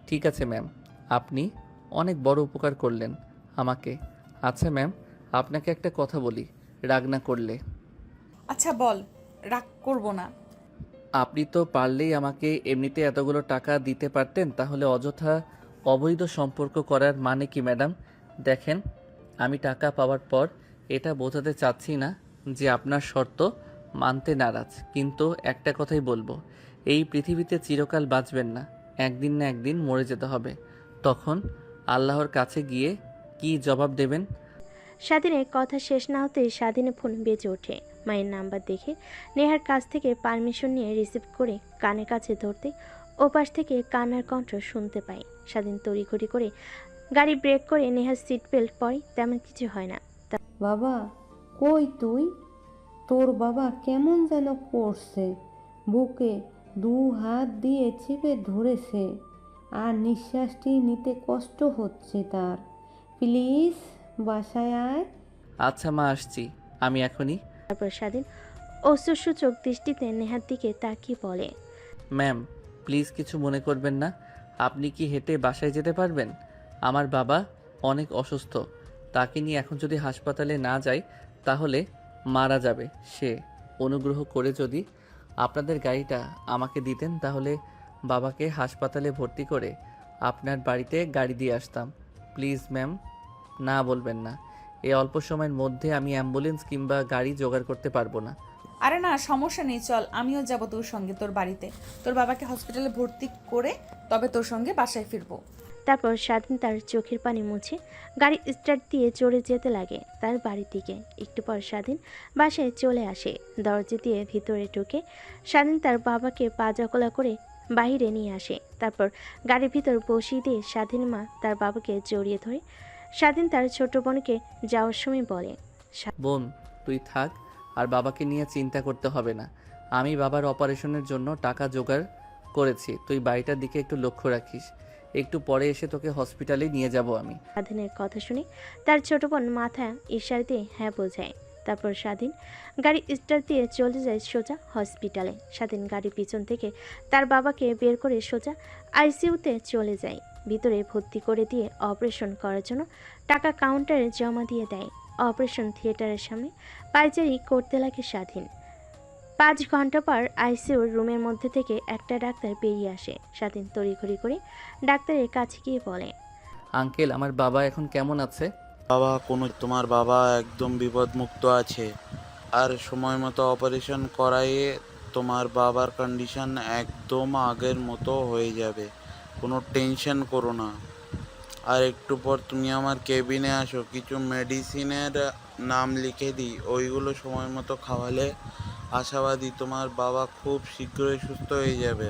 Speaker 2: ঠিক আছে ম্যাম, আপনি অনেক বড় উপকার করলেন আমাকে। আচ্ছা ম্যাম, আপনাকে একটা কথা বলি, রাগ না করলে।
Speaker 1: আচ্ছা বল, রাগ করবো না।
Speaker 2: আপনি তো পারলেই আমাকে এমনিতে এতগুলো টাকা দিতে পারতেন, তাহলে অযথা অবৈধ সম্পর্ক করার মানে কি ম্যাডাম? দেখেন, আমি টাকা পাওয়ার পর এটা বোঝাতে চাচ্ছি না যে আপনার শর্ত মানতে নারাজ, কিন্তু একটা কথাই বলবো, এই পৃথিবীতে চিরকাল বাঁচবেন না, একদিন না একদিন মরে যেতে হবে। তখন আল্লাহর কাছে গিয়ে কি জবাব দেবেন?
Speaker 3: স্বাধীনের কথা শেষ না হতেই স্বাধীনের ফোন বেজে ওঠে। মায়ের নাম্বার দেখে নেহার কাছ থেকে পারমিশন নিয়ে রিসিভ করে কানের কাছে ধরতে ওপাশ থেকে কান্নার কণ্ঠ শুনতে পাই। স্বাধীন তড়িঘড়ি করে গাড়ি ব্রেক করে নেহার সিট বেল্ট পরে, তেমন কিছু হয় না।
Speaker 5: বাবা, কই তুই? তোর বাবা কেমন যেন করছে, বুকে 2 হাত দিয়ে চেপে ধরেছে আর নিঃশ্বাসটি নিতে কষ্ট হচ্ছে তার। প্লিজ বাসায় আয়।
Speaker 2: আচ্ছা মা, আসছি আমি এখনই।
Speaker 3: তারপর স্বাধীন অশ্রুসূচক দৃষ্টিতে নেহার দিকে তাকিয়ে বলে,
Speaker 2: ম্যাম, প্লিজ কিছু মনে করবেন না। আপনি কি হেঁটে বাসায় যেতে পারবেন? আমার বাবা অনেক অসুস্থ, তাকে নিয়ে এখন যদি হাসপাতালে না যাই তাহলে মারা যাবে সে। অনুগ্রহ করে যদি আপনাদের গাড়িটা আমাকে দিতেন তাহলে বাবাকে হাসপাতালে ভর্তি করে আপনার বাড়িতে গাড়ি দিয়ে আসতাম। প্লিজ ম্যাম, না বলবেন না। এই অল্প সময়ের মধ্যে আমি অ্যাম্বুলেন্স কিংবা গাড়ি জোগাড় করতে পারবো না।
Speaker 1: আরে না, সমস্যা নেই, চল আমিও যাব তোর সঙ্গে তোর বাড়িতে। তোর বাবাকে হসপিটালে ভর্তি করে তবে তোর সঙ্গে বাসায় ফিরবো।
Speaker 3: তারপর স্বাধীন তার চোখের পানি মুছে গাড়ি স্টার্ট দিয়ে চড়ে যেতে লাগে তার বাড়ির দিকে। একটু পর স্বাধীন বাসায় চলে আসে। দরজা দিয়ে ভিতরে ঢুকে স্বাধীন তার বাবাকে পা জকলা করে বাইরে নিয়ে আসে। তারপর গাড়ির ভিতর বসিয়ে দিয়ে স্বাধীন মা তার বাবাকে জড়িয়ে ধরে। স্বাধীন তার ছোট বোনকে যাওয়ার সময় বলে,
Speaker 2: বোন, তুই থাক, আর বাবাকে নিয়ে চিন্তা করতে হবে না। আমি বাবার অপারেশনের জন্য টাকা জোগাড় করেছি। তুই বাড়িটার দিকে একটু লক্ষ্য রাখিস। একটু পরে এসে তোকে হসপিটালে নিয়ে যাব আমি।
Speaker 3: স্বাধীনের কথা শুনে তার ছোট বোন মাথা ইশারা দিয়ে হ্যাঁ বোঝায়। তারপর স্বাধীন গাড়ি স্টার্ট দিয়ে চলে যায় সোজা হসপিটালে। স্বাধীন গাড়ির পিছন থেকে তার বাবাকে বের করে সোজা আইসিইউতে চলে যায়। ভিতরে ভর্তি করে দিয়ে অপারেশন করার জন্য টাকা কাউন্টারে জমা দিয়ে দেয়। অপারেশন থিয়েটারের সামনে পায়চারি করতে লাগে স্বাধীন। 5 ঘন্টা পর আইসিইউর রুমের মধ্যে থেকে একটা ডাক্তার বেরিয়ে আসে। স্বাধীন তড়িঘড়ি করে ডাক্তারের কাছে গিয়ে বলে,
Speaker 2: আঙ্কেল, আমার বাবা এখন কেমন আছে?
Speaker 8: তোমার বাবা একদম বিপদমুক্ত আছে, আর সময় মতো অপারেশন করাইয়ে তোমার বাবার কন্ডিশন একদম আগের মতো হয়ে যাবে। কোনো টেনশন করো না। আর একটু পর তুমি আমার কেবিনে আসো, কিছু মেডিসিনের নাম লিখে দিই, ওইগুলো সময় মতো খাওয়ালে আশাবাদী তোমার বাবা খুব শীঘ্রই সুস্থ হয়ে যাবে।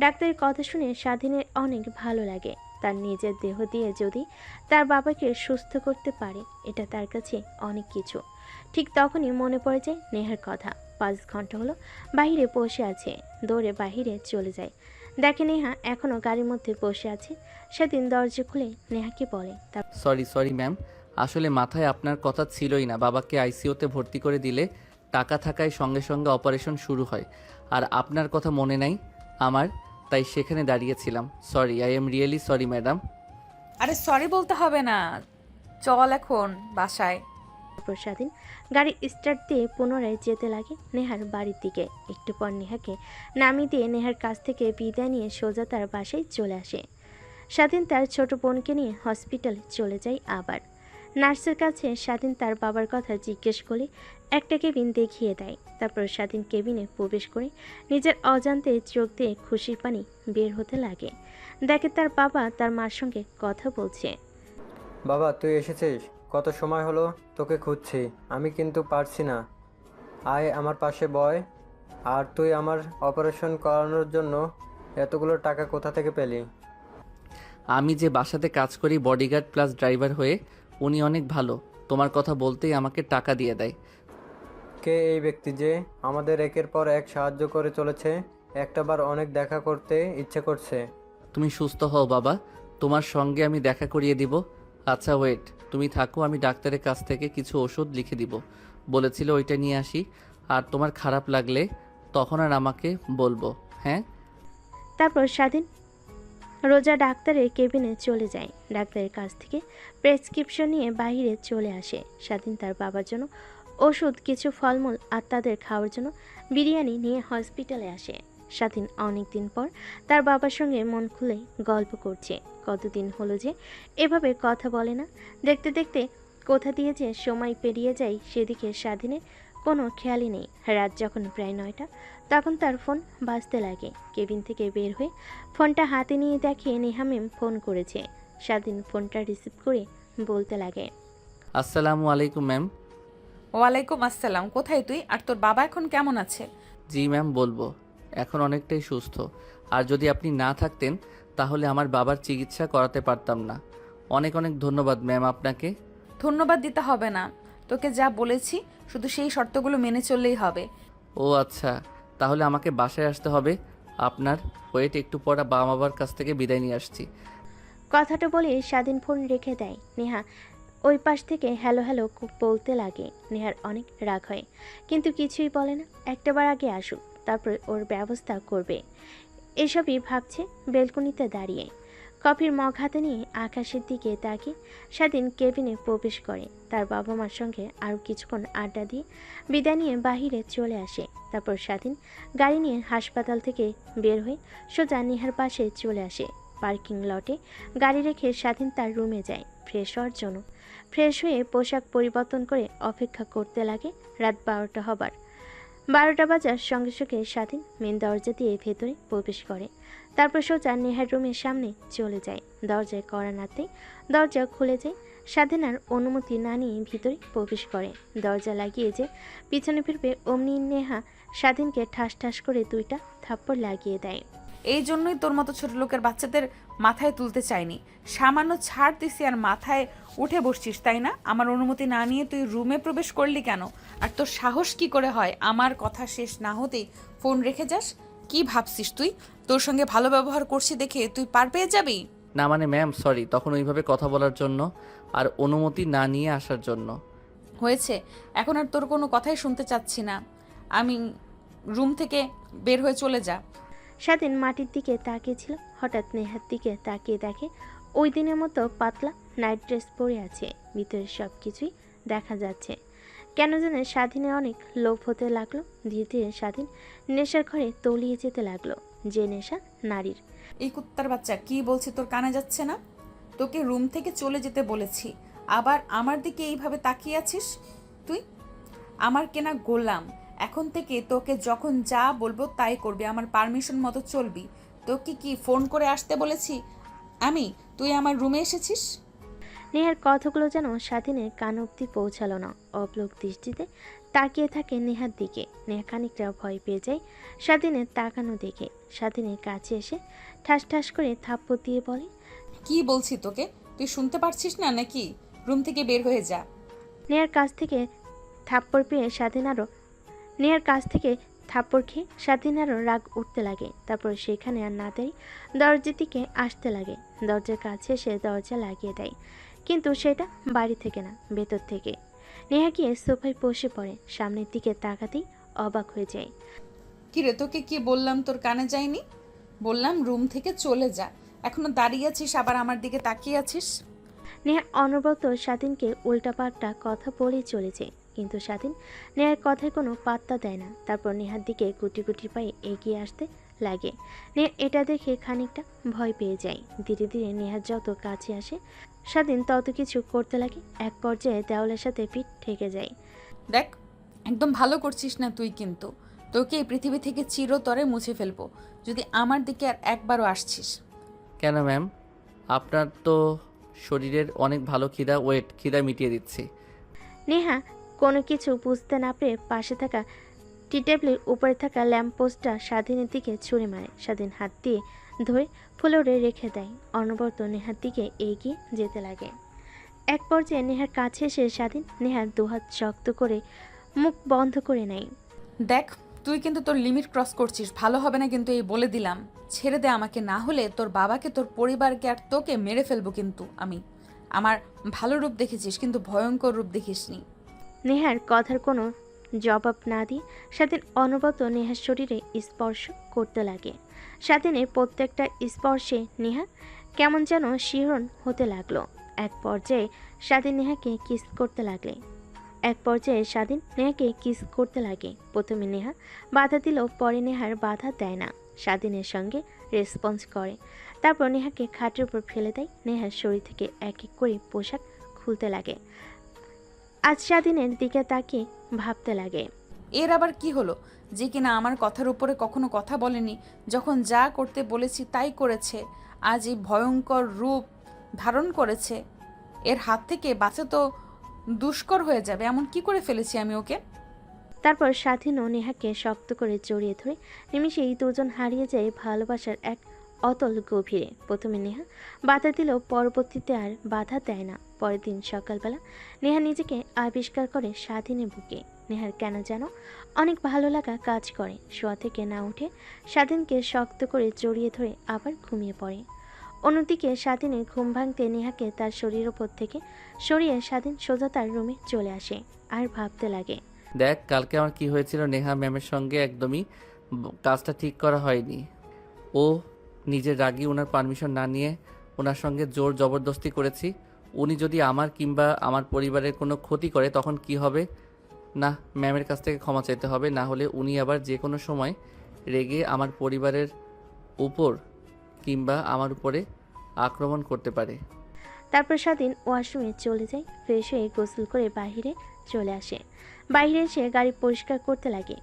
Speaker 3: ডাক্তারের কথা শুনে স্বাধীনের অনেক ভালো লাগে। তার নিজের দেহ দিয়ে যদি তার বাবাকে সুস্থ করতে পারে, এটা তার কাছে অনেক কিছু। ঠিক তখনই মনে পড়ে যায় নেহার কথা। 5 ঘন্টা হলো বাইরে বসে আছে। দৌড়ে বাইরে চলে যায়। দেখে নেহা এখনো গাড়ির মধ্যে বসে আছে। সেদিন দরজা খুলে নেহাকে বলে,
Speaker 2: সরি ম্যাম, আসলে মাথায় আপনার কথা ছিলই না। বাবাকে আইসিইউতে ভর্তি করে দিলে টাকা থাকায় সঙ্গে সঙ্গে অপারেশন শুরু হয়, আর আপনার কথা মনে নাই আমার, তাই সেখানে দাঁড়িয়েছিলাম। Sorry, I am really sorry madam.
Speaker 1: আরে সরি বলতে হবে না, চল এখন বাসায়।
Speaker 3: তারপর স্বাধীন গাড়ি স্টার্ট দিয়ে পুনরায় যেতে লাগে নেহার বাড়ির দিকে। একটু পর নেহাকে নামিয়ে দিয়ে নেহার কাছ থেকে বিদায় নিয়ে সোজা তার বাসায় চলে আসে। স্বাধীন তার ছোট বোনকে নিয়ে হসপিটালে চলে যায় আবার। নার্সের কাছে স্বাধীন তার বাবার কথা জিজ্ঞেস করে একটা কেবিন দেখিয়ে দেয়। তারপর স্বাধীন কেবিনে প্রবেশ করে নিজের অজান্তে চোখ দিয়ে খুশির পানি বের হতে লাগে। দেখে তার বাবা তার মার সঙ্গে কথা বলছে।
Speaker 6: বাবা, তুই এসেছিস? কত সময় হলো তোকে খুঁজছি। আমি কিন্তু পারছি না। আয় আমার পাশে বয়। আর তুই আমার অপারেশন করানোর জন্য এতগুলো টাকা কোথা থেকে পেলি?
Speaker 2: আমি যে বাসাতে কাজ করি বডিগার্ড প্লাস ড্রাইভার হয়ে, উনি অনেক ভালো। তোমার কথা বলতেই আমাকে টাকা দিয়ে দেয়।
Speaker 6: কে এই ব্যক্তি যে আমাদের একের পর এক সাহায্য করে চলেছে? একটাবার অনেক দেখা করতে ইচ্ছে করছে।
Speaker 2: তুমি সুস্থ হও বাবা, তোমার সঙ্গে আমি দেখা করিয়ে দিব। আচ্ছা ওয়েট, তুমি থাকো, আমি ডাক্তারের কাছ থেকে কিছু ওষুধ লিখে দিব বলেছিল, ওইটা নিয়ে আসি। আর তোমার খারাপ লাগলে তখন আর আমাকে বলবো, হ্যাঁ?
Speaker 3: তারপর স্বাধীন রোজা ডাক্তারের কেবিনে চলে যায়। ডাক্তারের কাছ থেকে প্রেসক্রিপশন নিয়ে বাইরে চলে আসে। স্বাধীন তার বাবার জন্য ওষুধ, কিছু ফলমূল আর তাদের খাওয়ার জন্য বিরিয়ানি নিয়ে হসপিটালে আসে। স্বাধীন অনেক দিন পর তার বাবার সঙ্গে মন খুলে গল্প করছে। কতদিন হলো যে এভাবে কথা বলে না। দেখতে দেখতে কোথা দিয়ে যে সময় পেরিয়ে যায় সেদিকে স্বাধীনের কোনো খেয়ালই নেই। রাত যখন প্রায় 9টা, তখন তার ফোন বাজতে লাগে। কেবিন থেকে বের হয়ে ফোনটা হাতে নিয়ে দেখে নেহা ম্যাম ফোন করেছে। স্বাধীন ফোনটা রিসিভ করে বলতে লাগে,
Speaker 2: আসসালামু আলাইকুম ম্যাম।
Speaker 1: ওয়ালাইকুম আসসালাম। কোথায় তুই? আর তোর বাবা এখন কেমন আছে?
Speaker 2: জি ম্যাম, বলবো। এখন অনেকটাই সুস্থ। আর যদি আপনি না থাকতেন তাহলে আমার বাবার চিকিৎসা করাতে পারতাম না। অনেক অনেক ধন্যবাদ ম্যাম আপনাকে।
Speaker 1: ধন্যবাদ দিতে হবে না, তোকে যা বলেছি শুধু সেই শর্তগুলো মেনে চললেই হবে।
Speaker 2: ও আচ্ছা, তাহলে আমাকে বাসায় আসতে হবে আপনার। ওয়েট, একটু পর বাবার কাছ থেকে বিদায় নিয়ে আসছি।
Speaker 3: কথাটা বলে স্বাধীন ফোন রেখে দেয়। নেহা ওই পাশ থেকে হ্যালো হ্যালো বলতে লাগে। নেহার অনেক রাগ হয়, কিন্তু কিছুই বলে না। একটাবার আগে আসুক, তারপর ওর ব্যবস্থা করবে, এসবই ভাবছে বেলকনিতে দাঁড়িয়ে। কফির মগ হাতে নিয়ে আকাশের দিকে তাকিয়ে স্বাধীন কেবিনে প্রবেশ করে। তার বাবা মার সঙ্গে আরও কিছুক্ষণ আড্ডা দিয়ে বিদায় নিয়ে বাহিরে চলে আসে। তারপর স্বাধীন গাড়ি নিয়ে হাসপাতাল থেকে বের হয়ে সোজা নেহার পাশে চলে আসে। পার্কিং লটে গাড়ি রেখে স্বাধীন তার রুমে যায় ফ্রেশ হওয়ার জন্য। ফ্রেশ হয়ে পোশাক পরিবর্তন করে অপেক্ষা করতে লাগে রাত 12টা হবার। 12টা বাজার সঙ্গে সঙ্গে স্বাধীন মেন দরজা দিয়ে ভেতরে প্রবেশ করে। তারপর সোজা নেহার রুমের সামনে চলে যায়। দরজায় কড়া নাড়তেই দরজা খুলে যায়। স্বাধীন আর অনুমতি না নিয়ে ভিতরে প্রবেশ করে। দরজা লাগিয়ে যে পিছনে ফিরবে অমনি নেহা স্বাধীনকে ঠাস ঠাস করে 2টা থাপ্পড় লাগিয়ে দেয়।
Speaker 1: এই জন্যই তোর মতো ছোট লোকের বাচ্চাদের মাথায় তুলতে চাইনি। সামান্য ছাড় দিছি আর মাথায় উঠে বসছিস, তাই না? আমার অনুমতি না নিয়ে তুই রুমে প্রবেশ করলি কেন? আর তোর সাহস কি করে হয় আমার কথা শেষ না হতেই ফোন রেখে যাস? কি ভাবছিস তুই? তোর সঙ্গে ভালো ব্যবহার করছি দেখে তুই পার পেয়ে যাবি?
Speaker 2: না মানে ম্যাম সরি, তখন ওইভাবে কথা বলার জন্য আর অনুমতি না নিয়ে আসার জন্য।
Speaker 1: হয়েছে, এখন আর তোর কোনো কথাই শুনতে চাচ্ছি না। আমি রুম থেকে বের হয়ে চলে যা।
Speaker 3: স্বাধীন মাটির দিকে তাকিয়েছিল, হঠাৎ নেহার দিকে তাকিয়ে দেখে ওই দিনের মতো পাতলা নাইট ড্রেস পরে আছে। ভিতরে সব কিছুই দেখা যাচ্ছে। কেন জানে স্বাধীনের অনেক লোভ হতে লাগলো। ধীরে ধীরে স্বাধীন নেশার ঘরে তলিয়ে যেতে লাগলো, যে নেশা নারীর।
Speaker 1: এই কুত্তার বাচ্চা, কি বলছি তোর কানে যাচ্ছে না? তোকে রুম থেকে চলে যেতে বলেছি, আবার আমার দিকে এইভাবে তাকিয়ে আছিস তুই? আমার কেনা গোলাম, এখন থেকে তোকে যখন যা বলবো তাই করবি, আমার পারমিশন মতো চলবি। তোকে কি ফোন করে আসতে বলেছি আমি? তুই আমার রুমে এসেছিস।
Speaker 3: নেহার কথাগুলো যেন স্বাধীনের কান অব্দি পৌঁছালো না। অবলোক দৃষ্টিতে তাকিয়ে থাকে নেহার দিকে। নেহা খানিকটা ভয় পেয়ে যায় স্বাধীনের তাকানো দেখে। স্বাধীনের কাছে এসে ঠাস ঠাস করে থাপ্পড় দিয়ে বলে,
Speaker 1: কি বলছি তোকে, তুই শুনতে পারছিস না নাকি? রুম থেকে বের হয়ে যা।
Speaker 3: নেহার কাছ থেকে থাপ্পড় পেয়ে নেহার কাছ থেকে থাপ্পড় খেয়ে স্বাধীন আরও রাগ উঠতে লাগে। তারপর সেখানে আর না দাঁড়িয়ে দরজার দিকে আসতে লাগে। দরজার কাছে এসে দরজা লাগিয়ে দেয়, কিন্তু সেটা বাড়ি থেকে না, ভেতর থেকে। নেহা গিয়ে সোফায় বসে পড়ে। সামনের দিকে তাকাতেই অবাক হয়ে যায়।
Speaker 1: কিরে, তোকে কি বললাম তোর কানে যায়নি? বললাম রুম থেকে চলে যা, এখনো দাঁড়িয়ে আছিস আবার আমার দিকে তাকিয়ে আছিস।
Speaker 3: নেহা অনবরত স্বাধীনকে উল্টাপাল্টা কথা বলেই চলেছে, কিন্তু স্বাধীন নেহার কথায় কোনো পাত্তা দেয় না। তারপর নেহার দিকে গুটি গুটি পায়ে এগিয়ে আসতে লাগে। নেহা এটা দেখে খানিকটা ভয় পেয়ে যায়। ধীরে ধীরে নেহার যত কাছে আসে স্বাধীন তত কিছু করতে লাগে। এক পর্যায়ে দেওয়ালের সাথে পিঠ ঠেকে যায়।
Speaker 1: দেখ, একদম ভালো করছিস না তুই, কিন্তু তোকে এই পৃথিবী থেকে চিরতরে মুছে ফেলবো যদি আমার দিকে আর একবারও আসছিস।
Speaker 2: কেন ম্যাম? আপনার তো শরীরের অনেক ভালো খিদা মিটিয়ে দিচ্ছি।
Speaker 3: নেহা কোনো কিছু বুঝতে না পেরে পাশে থাকা টি টেবিলের উপরে থাকা ল্যাম্পপোস্টটা স্বাধীনের দিকে ছুঁড়ে মারে। স্বাধীন হাত দিয়ে ধরে ফ্লোরে রেখে দেয়। অনবরত নেহার দিকে এগিয়ে যেতে লাগে। এক পর্যায়ে নেহার কাছে এসে স্বাধীন নেহার দুহাত শক্ত করে মুখ বন্ধ করে নেয়।
Speaker 1: দেখ, তুই কিন্তু তোর লিমিট ক্রস করছিস, ভালো হবে না কিন্তু, এই বলে দিলাম। ছেড়ে দে আমাকে, না হলে তোর বাবাকে, তোর পরিবারকে আর তোকে মেরে ফেলবো কিন্তু আমি। আমার ভালো রূপ দেখেছিস, কিন্তু ভয়ঙ্কর রূপ দেখিসনি।
Speaker 3: নেহার কথার কোনো জবাব না দিয়ে স্বাধীন অনবরত নেহার শরীরে স্পর্শ করতে লাগে। স্বাধীনের প্রত্যেকটা স্পর্শে নেহা কেমন যেন শিহরণ হতে লাগলো। এক পর্যায়ে স্বাধীন নেহাকে কিস করতে লাগে। প্রথমে নেহা বাধা দিলেও পরে নেহার বাধা দেয় না, স্বাধীনের সঙ্গে রেসপন্স করে। তারপর নেহাকে খাটের উপর ফেলে দেয়। নেহার শরীর থেকে এক এক করে পোশাক খুলতে লাগে। আজ স্বাধীনের দিকে তাকিয়ে ভাবতে লাগে,
Speaker 1: এর আবার কি হলো যে কিনা আমার কথার উপরে কখনো কথা বলেনি, যখন যা করতে বলেছি তাই করেছে। আজ এই ভয়ঙ্কর রূপ ধারণ করেছে, এর হাত থেকে বাঁচা তো দুষ্কর হয়ে যাবে। এমন কি করে ফেলেছি আমি ওকে?
Speaker 3: তারপর স্বাধীন ও নেহাকে শক্ত করে জড়িয়ে ধরে নিমিষেই দুজন হারিয়ে যায় ভালোবাসার এক অতল গভীরে। প্রথমে নেহা বাধা দিলেও পরবর্তীতে আর বাধা দেয় না। পরের দিন সকালবেলা নেহা নিজেকে আবিষ্কার করে স্বাধীনের বুকে। নেহার কেন যেন অনেক ভালো লাগা কাজ করে। শোয়া থেকে না উঠে স্বাধীনকে শক্ত করে জড়িয়ে ধরে আবার ঘুমিয়ে পড়ে। অন্যদিকে স্বাধীনের ঘুম ভাঙতে নেহাকে তার শরীর ওপর থেকে সরিয়ে স্বাধীন সোজা তার রুমে চলে আসে আর ভাবতে লাগে,
Speaker 2: দেখ, কালকে আমার কি হয়েছিল নেহা ম্যামের সঙ্গে একদমই কাজটা ঠিক করা হয়নি। ও নিজের রাগী ওনার পারমিশন না নিয়ে ওনার সঙ্গে জোর জবরদস্তি করেছি। উনি যদি আমার কিংবা আমার পরিবারের কোনো ক্ষতি করে তখন কি হবে? না, ম্যামের কাছ থেকে ক্ষমা চাইতে হবে, না হলে উনি আবার যে কোনো সময় রেগে আমার পরিবারের উপর কিংবা আমার উপরে আক্রমণ করতে পারে।
Speaker 3: তারপর স্বাধীন ওয়াশরুমে চলে যায়, ফ্রেশ হয়ে গোসল করে বাইরে চলে আসে। বাইরে এসে গাড়ি পরিষ্কার করতে লাগে।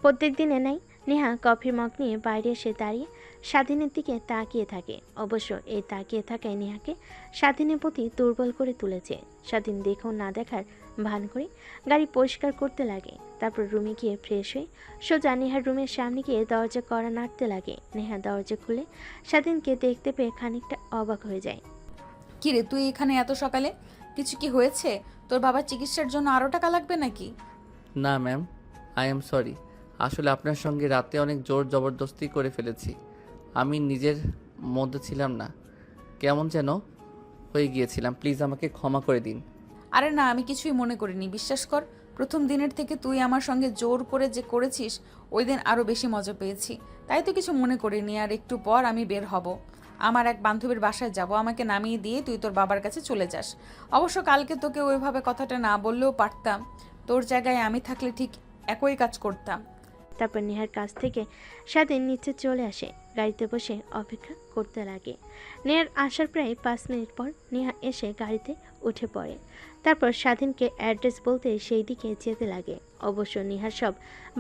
Speaker 3: প্রত্যেক দিনে নাই নেহা কফির মগ নিয়ে বাইরে এসে দাঁড়িয়ে স্বাধীনের দিকে তাকিয়ে থাকে। অবশ্য এই তাকিয়ে থাকায় নেহাকে স্বাধীনের প্রতি দুর্বল করে তুলেছে। স্বাধীন দেখেও না দেখার ভান করে গাড়ি পরিষ্কার করতে লাগে। তারপর রুমে গিয়ে ফ্রেশ হয়ে সোজা নেহার রুমের সামনে গিয়ে দরজা কড়া নাড়তে লাগে। নেহা দরজা খুলে স্বাধীনকে দেখতে পেয়ে খানিকটা অবাক হয়ে যায়।
Speaker 1: কিরে, তুই এখানে এত সকালে? কিছু কি হয়েছে? তোর বাবার চিকিৎসার জন্য আরও টাকা লাগবে নাকি?
Speaker 2: না ম্যাম, আই এম সরি। আসলে আপনার সঙ্গে রাতে অনেক জোর জবরদস্তি করে ফেলেছি। আমি নিজের মধ্যে ছিলাম না, কেমন যেন হয়ে গিয়েছিলাম। প্লিজ আমাকে ক্ষমা করে দিন।
Speaker 1: আরে না, আমি কিছুই মনে করিনি, বিশ্বাস কর। প্রথম দিনের থেকে তুই আমার সঙ্গে জোর করে যে করেছিস, ওই দিন আরও বেশি মজা পেয়েছি, তাই তো কিছু মনে করিনি। আর একটু পর আমি বের হব, আমার এক বান্ধবীর বাসায় যাব। আমাকে নামিয়ে দিয়ে তুই তোর বাবার কাছে চলে যাস। অবশ্য কালকে তোকে ওইভাবে কথাটা না বললেও পারতাম। তোর জায়গায় আমি থাকলে ঠিক একই কাজ করতাম।
Speaker 3: তারপর নেহার কাছ থেকে স্বাধীন নিচে চলে আসে, গাড়িতে বসে অপেক্ষা করতে লাগে। নেহার আসার প্রায় 5 মিনিট পর নেহা এসে গাড়িতে উঠে পড়ে। তারপর স্বাধীনকে অ্যাড্রেস বলতে সেই দিকে যেতে লাগে। অবশ্য নেহার সব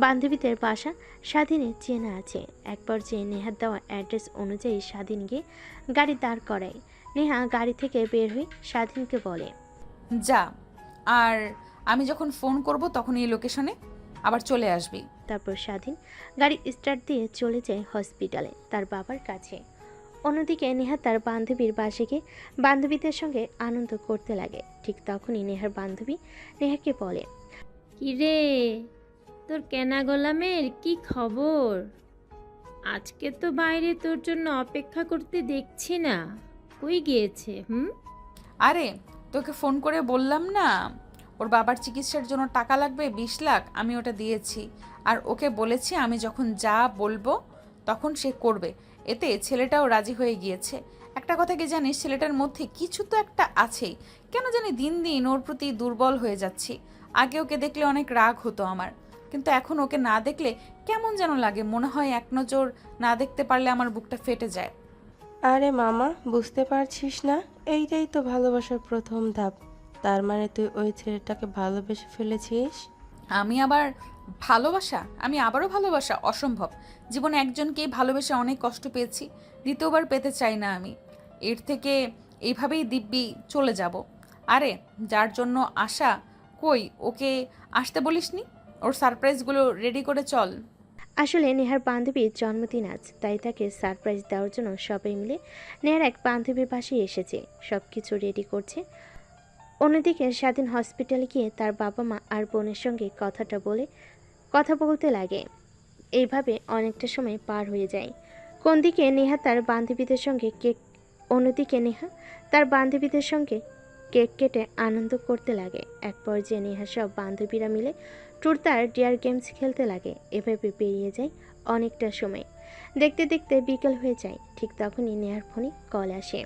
Speaker 3: বান্ধবীদের বাসা স্বাধীনের চেনা আছে। এক পর্যায়ে নেহার দেওয়া অ্যাড্রেস অনুযায়ী স্বাধীন গিয়ে গাড়ি দাঁড় করায়। নেহা গাড়ি থেকে বের হয়ে স্বাধীনকে বলে,
Speaker 1: যা, আর আমি যখন ফোন করব তখন এই লোকেশনে আবার চলে আসবি।
Speaker 3: তারপর স্বাধীন গাড়ি স্টার্ট দিয়ে চলে যায় হসপিটালে, তার বাবার কাছে। অন্যদিকে নেহা তার বান্ধবীর বাসে গিয়ে বান্ধবীদের সঙ্গে আনন্দ করতে লাগে। ঠিক তখনই নেহার বান্ধবী নেহাকে বলে,
Speaker 7: কিরে, তোর কেনা গোলামের কি খবর? আজকে তো বাইরে তোর জন্য অপেক্ষা করতে দেখছি না, কই গিয়েছে?
Speaker 1: আরে, তোকে ফোন করে বললাম না, ওর বাবার চিকিৎসার জন্য টাকা লাগবে 20 লাখ, আমি ওটা দিয়েছি। আর ওকে বলেছি আমি যখন যা বলবো তখন সে করবে। এতে ছেলেটাও রাজি হয়ে গিয়েছে। একটা কথা কি জানিস, ছেলেটার মধ্যে কিছু তো একটা আছেই। কেন জানি দিন দিন ওর প্রতি দুর্বল হয়ে যাচ্ছি। আগে ওকে দেখলে অনেক রাগ হতো আমার, কিন্তু এখন ওকে না দেখলে কেমন যেন লাগে। মনে হয় এক নজর না দেখতে পারলে আমার বুকটা ফেটে যায়।
Speaker 9: আরে মামা, বুঝতে পারছিস না? এইটাই তো ভালোবাসার প্রথম ধাপ। তার মানে তুই ওই ছেলেটাকে ভালোবেসে ফেলেছিস?
Speaker 1: আমি আবারও ভালোবাসা অসম্ভব। জীবনে একজনকেই ভালোবেসে অনেক কষ্ট পেয়েছি, দ্বিতীয়বার পেতে চাই না আমি। এর থেকে এইভাবেই দিব্যি চলে যাব। আরে, যার জন্য আশা, কই ওকে আসতে বলিসনি? ওর সারপ্রাইজগুলো রেডি করে চল।
Speaker 3: আসলে নেহার বান্ধবীর জন্মদিন আজ, তাই তাকে সারপ্রাইজ দেওয়ার জন্য সবাই মিলে নেহার এক বান্ধবীর বাসায় এসেছে, সব কিছু রেডি করছে। অন্যদিকে স্বাধীন হসপিটালে গিয়ে তার বাবা মা আর বোনের সঙ্গে কথা বলতে লাগে। এইভাবে অনেকটা সময় পার হয়ে যায়। অন্যদিকে নেহা তার বান্ধবীদের সঙ্গে কেক কেটে আনন্দ করতে লাগে। এক পর্যায়ে নেহা সব বান্ধবীরা মিলে ট্রুথ আর ডেয়ার গেমস খেলতে লাগে। এভাবে পেরিয়ে যায় অনেকটা সময়। দেখতে দেখতে বিকেল হয়ে যায়। ঠিক তখনই নেহার ফোনে কল আসে।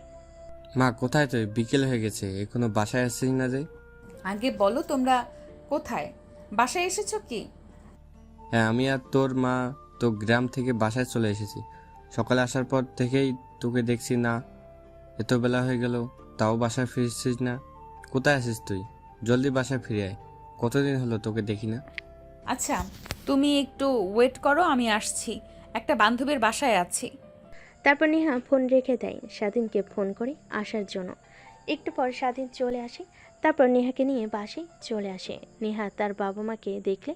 Speaker 10: মা, কোথায় তুই? বিকেল হয়ে গেছে, এখনো বাসায় আসছিস না যে?
Speaker 1: আগে বলো, তোমরা কোথায়? বাসায় এসেছো কি?
Speaker 10: হ্যাঁ, আমি আর তোর মা তো গ্রাম থেকে বাসায় চলে এসেছি। সকালে আসার পর থেকেই তোকে দেখছি না, এত বেলা হয়ে গেল তাও বাসায় ফিরছিস না। কোথায় আছিস তুই? জলদি বাসায় ফিরে আয়, কতদিন হলো তোকে দেখি না।
Speaker 1: আচ্ছা, তুমি একটু ওয়েট করো, আমি আসছি। একটা বান্ধবীর বাসায় আছি।
Speaker 3: তারপর নেহা ফোন রেখে দেয়, স্বাধীনকে ফোন করে আসার জন্য। একটু পর স্বাধীন চলে আসে। তারপর নেহাকে নিয়ে বাসায় চলে আসে। নেহা তার বাবা মাকে দেখলে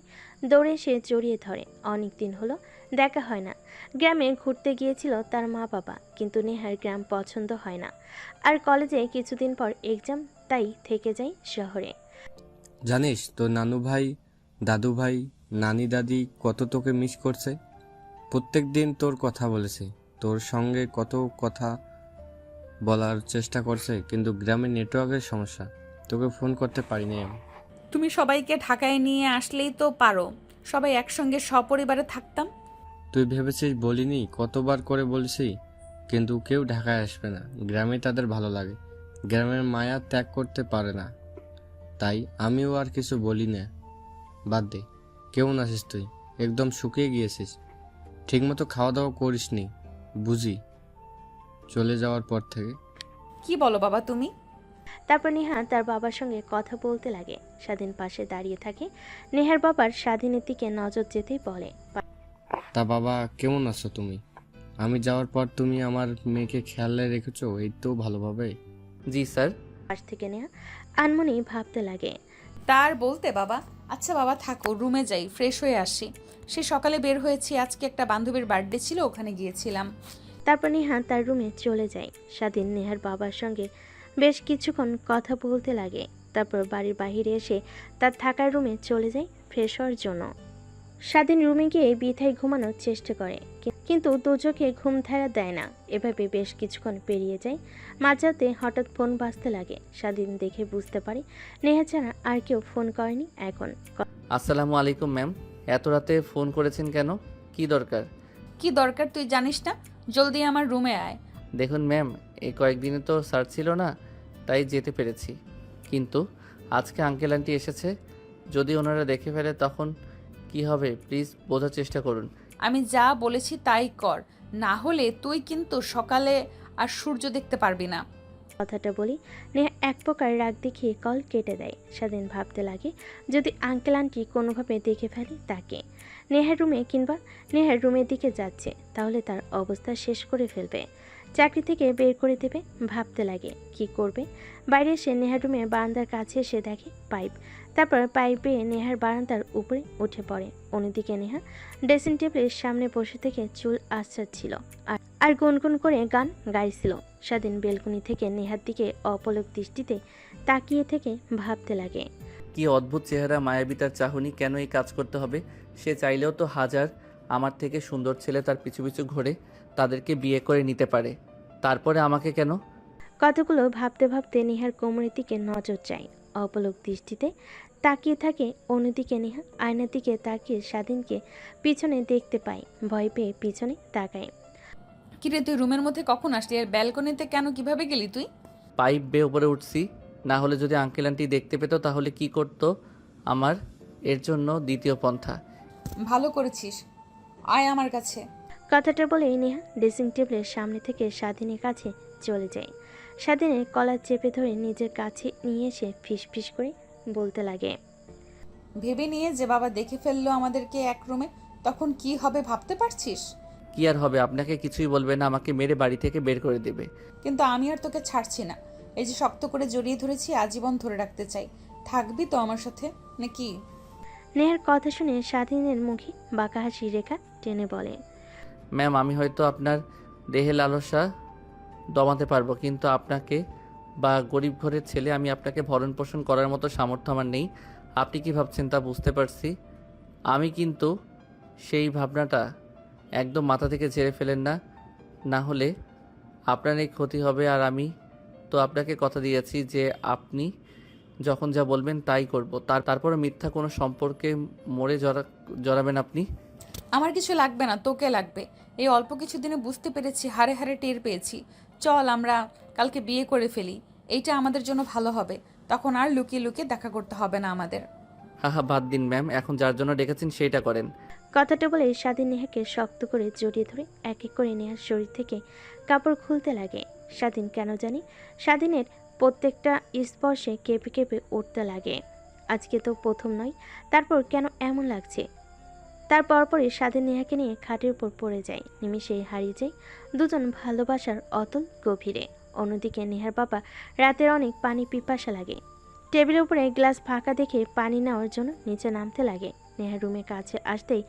Speaker 3: দৌড়ে এসে জড়িয়ে ধরে। অনেক দিন হলো দেখা হয় না। গ্রামে ঘুরতে গিয়েছিল তার মা বাবা, কিন্তু নেহার গ্রাম পছন্দ হয় না। আর কলেজে কিছুদিন পর এক্সাম, তাই থেকে যায় শহরে।
Speaker 10: জানিস তোর নানু ভাই, দাদু ভাই, নানি দাদি কত তোকে মিস করছে। প্রত্যেক দিন তোর কথা বলেছে, তোর সঙ্গে কত কথা বলার চেষ্টা করছে, কিন্তু গ্রামে নেটওয়ার্কের সমস্যা, তোকে ফোন করতে পারিনি আমি।
Speaker 1: তুমি সবাইকে ঢাকায় নিয়ে আসলেই তো পারো, সবাই একসঙ্গে সপরিবারে থাকতাম।
Speaker 10: তুই ভেবেছিস বলিনি? কতবার করে বলছি কিন্তু কেউ ঢাকায় আসবে না, গ্রামে তাদের ভালো লাগে, গ্রামের মায়া ত্যাগ করতে পারে না। তাই আমিও আর কিছু বলি না। বাদ দে, কেমন আছিস তুই? একদম শুকিয়ে গিয়েছিস, ঠিকমতো খাওয়া দাওয়া করিসনি বুঝি চলে যাওয়ার পর থেকে।
Speaker 1: কি বলো বাবা তুমি?
Speaker 3: তারপর নেহা তার বাবার সঙ্গে কথা বলতে লাগে। স্বাধীন পাশে দাঁড়িয়ে থাকে। নেহার বাবার স্বাধীনের দিকে নজর যেতেই বলে,
Speaker 10: তা বাবা কেমন আছো তুমি? আমি যাওয়ার পর তুমি আমার মেয়েকে খেয়ালে রেখেছো এই তো ভালোভাবে?
Speaker 2: জি স্যার।
Speaker 3: পাশ থেকে নেহা আনমনি ভাবতে লাগে।
Speaker 1: তার বলতে বাবা, আচ্ছা বাবা থাকো, রুমে যাই, ফ্রেশ হয়ে আসি। সে সকালে বের হয়েছি, আজকে একটা বান্ধবীর বার্থডে ছিল, ওখানে গিয়েছিলাম।
Speaker 3: তারপর নেহা তার রুমে চলে যায়। স্বাধীন নেহার বাবার সঙ্গে বেশ কিছুক্ষণ কথা বলতে লাগে। তারপর বাড়ির বাইরে এসে তার থাকার রুমে চলে যায় ফ্রেশ হওয়ার জন্য। স্বাধীন রুমে গিয়ে বিথায় ঘুমানোর চেষ্টা করে, কিন্তু দুচোখে ঘুম ধারা দেয় না। এভাবে বেশ কিছুক্ষণ পেরিয়ে যায়। মাঝরাতে হঠাৎ ফোন বাজতে লাগে। স্বাধীন দেখে বুঝতে পারে নেহা ছাড়া আর কেউ ফোন করেনি এখন।
Speaker 2: আসসালামু আলাইকুম ম্যাম, এত রাতে ফোন করেছেন কেন? কি দরকার?
Speaker 1: কি দরকার তুই জানিস না? জলদি আমার রুমে আয়।
Speaker 2: দেখুন ম্যাম, এই কয়েকদিনে তো স্যার ছিল না, তাই যেতে পেরেছি, কিন্তু আজকে আঙ্কেল আন্টি এসেছে, যদি ওনারা দেখে ফেলে তখন কি হবে? প্লিজ বোঝার চেষ্টা করুন।
Speaker 1: আমি যা বলেছি তাই কর, না হলে তুই কিন্তু সকালে আর সূর্য দেখতে পারবি না।
Speaker 3: কথাটা বলি নেহা এক প্রকার রাগ দেখিয়ে কল কেটে দেয়। স্বাধীন ভাবতে লাগে যদি আঙ্কেল আন্টি কোনোভাবে দেখে ফেলে তাকে। নেহার রুমে কিংবা নেহার রুমের দিকে যাচ্ছে, তাহলে তার অবস্থা শেষ করে ফেলবে, চাকরি থেকে বের করে দেবে। ভাবতে লাগে কি করবে। বাইরে এসে নেহার রুমে বারান্দার কাছে এসে দেখে পাইপ। তারপর পাইপে নেহার বারান্দার উপরে উঠে পড়ে। অন্যদিকে নেহা ড্রেসিং টেবিলের সামনে বসে থেকে চুল আঁচড়াচ্ছিল আর গুনগুন করে গান গাইছিল। স্বাধীন বেলকনি থেকে নেহার দিকে অপলক দৃষ্টিতে তাকিয়ে থেকে ভাবতে লাগে
Speaker 2: কি অদ্ভুত চেহারা, মায়াবী তার চাহনি, কেন এই কাজ করতে হবে? সে চাইলেও তো হাজার আমার থেকে সুন্দর ছেলে তার পিছু পিছু ঘুরে তাদেরকে বিয়ে করে নিতে পারে, তারপরে আমাকে কেন?
Speaker 3: কতগুলো ভাবতে ভাবতে নেহার কোমরের দিকে নজর যায়। অপলক দৃষ্টিতে তাকিয়ে থাকে। অন্যদিকে নেহা আয়নার দিকে তাকিয়ে স্বাধীনকে পিছনে দেখতে পায়। ভয় পেয়ে পিছনে তাকায়।
Speaker 1: কিরে তুই রুমের মধ্যে কখন আসলি? আর ব্যালকনিতে কেন, কিভাবে গেলি তুই?
Speaker 2: পাইপ বেয়ে উপরে উঠছি, না হলে যদি আঙ্কেল আন্টি দেখতে পেত তাহলে কি করতো আমার? এর জন্য দ্বিতীয় পন্থা।
Speaker 1: ভালো করেছিস, আয় আমার কাছে।
Speaker 3: কথাটা বলে নেহা ড্রেসিং টেবিলের সামনে থেকে স্বাধীনের কাছে চলে যায়। স্বাধীনের কলার চেপে ধরে নিজের কাছে নিয়ে এসে ফিসফিস করে বলতে লাগে,
Speaker 1: ভেবে নিয়ে যে বাবা দেখে ফেললো আমাদেরকে এক রুমে, তখন কি হবে ভাবতে পারছিস?
Speaker 2: কি আর হবে, আপনাকে কিছুই বলবে না, আমাকে মেরে বাড়ি থেকে বের করে দেবে।
Speaker 1: কিন্তু আমি আর তোকে ছাড়ছি না। এই যে শক্ত করে জড়িয়ে ধরেছি, আজীবন ধরে রাখতে চাই। থাকবি তো আমার সাথে নাকি?
Speaker 3: নেহার কথা শুনে স্বাধীনের মুখে বাঁকা হাসি রেখা টেনে বলে,
Speaker 2: ম্যাম, আমি হয়তো আপনার দেহে লালসা দমাতে পারবো, কিন্তু আপনাকে বা গরিব ঘরের ছেলে আমি আপনাকে ভরণ পোষণ করার মতো সামর্থ্য আমার নেই। আপনি কি ভাবছেন তা বুঝতে পারছি, আমি কিন্তু সেই ভাবনাটা একদম মাথা থেকে ঝেড়ে ফেলেন না, না হলে আপনার এই ক্ষতি হবে। আর আমি তো আপনাকে কথা দিয়েছি যে আপনি যখন যা বলবেন তাই করব, তারপরে মিথ্যা কোনো সম্পর্কে মরে জড়াবেন আপনি।
Speaker 1: আমার কিছু লাগবে না, তোকে লাগবে। এই অল্প কিছু দিনে বুঝতে পেরেছি, হারে হারে টের পেয়েছি। চল আমরা কালকে বিয়ে করে ফেলি, এইটা আমাদের জন্য ভালো হবে। তখন আর লুকিয়ে লুকিয়ে দেখা করতে হবে না আমাদের।
Speaker 2: হা বাদ দিন ম্যাম, এখন যার জন্য ডেকেছেন সেইটা করেন।
Speaker 3: কথাটা বলে স্বাধীন নেহাকে শক্ত করে জড়িয়ে ধরে এক এক করে নেহার শরীর থেকে কাপড় খুলতে লাগে। স্বাধীন কেন জানি স্বাধীনের প্রত্যেকটা স্পর্শে কেঁপে কেঁপে উঠতে লাগে। আজকে তো প্রথম নয়, তারপর কেন এমন লাগছে। তার পরপরই স্বাধীন নেহাকে নিয়ে খাটের উপর পড়ে যায়। নিমিষেই হারিয়ে যায় দুজন ভালোবাসার অতল গভীরে। অন্যদিকে নেহার বাবা রাতের অনেক পানি পিপাসা লাগে। টেবিলের উপরে গ্লাস ফাঁকা দেখে পানি নেওয়ার জন্য নিচে নামতে লাগে। নেহার রুমের কাছে আসতেই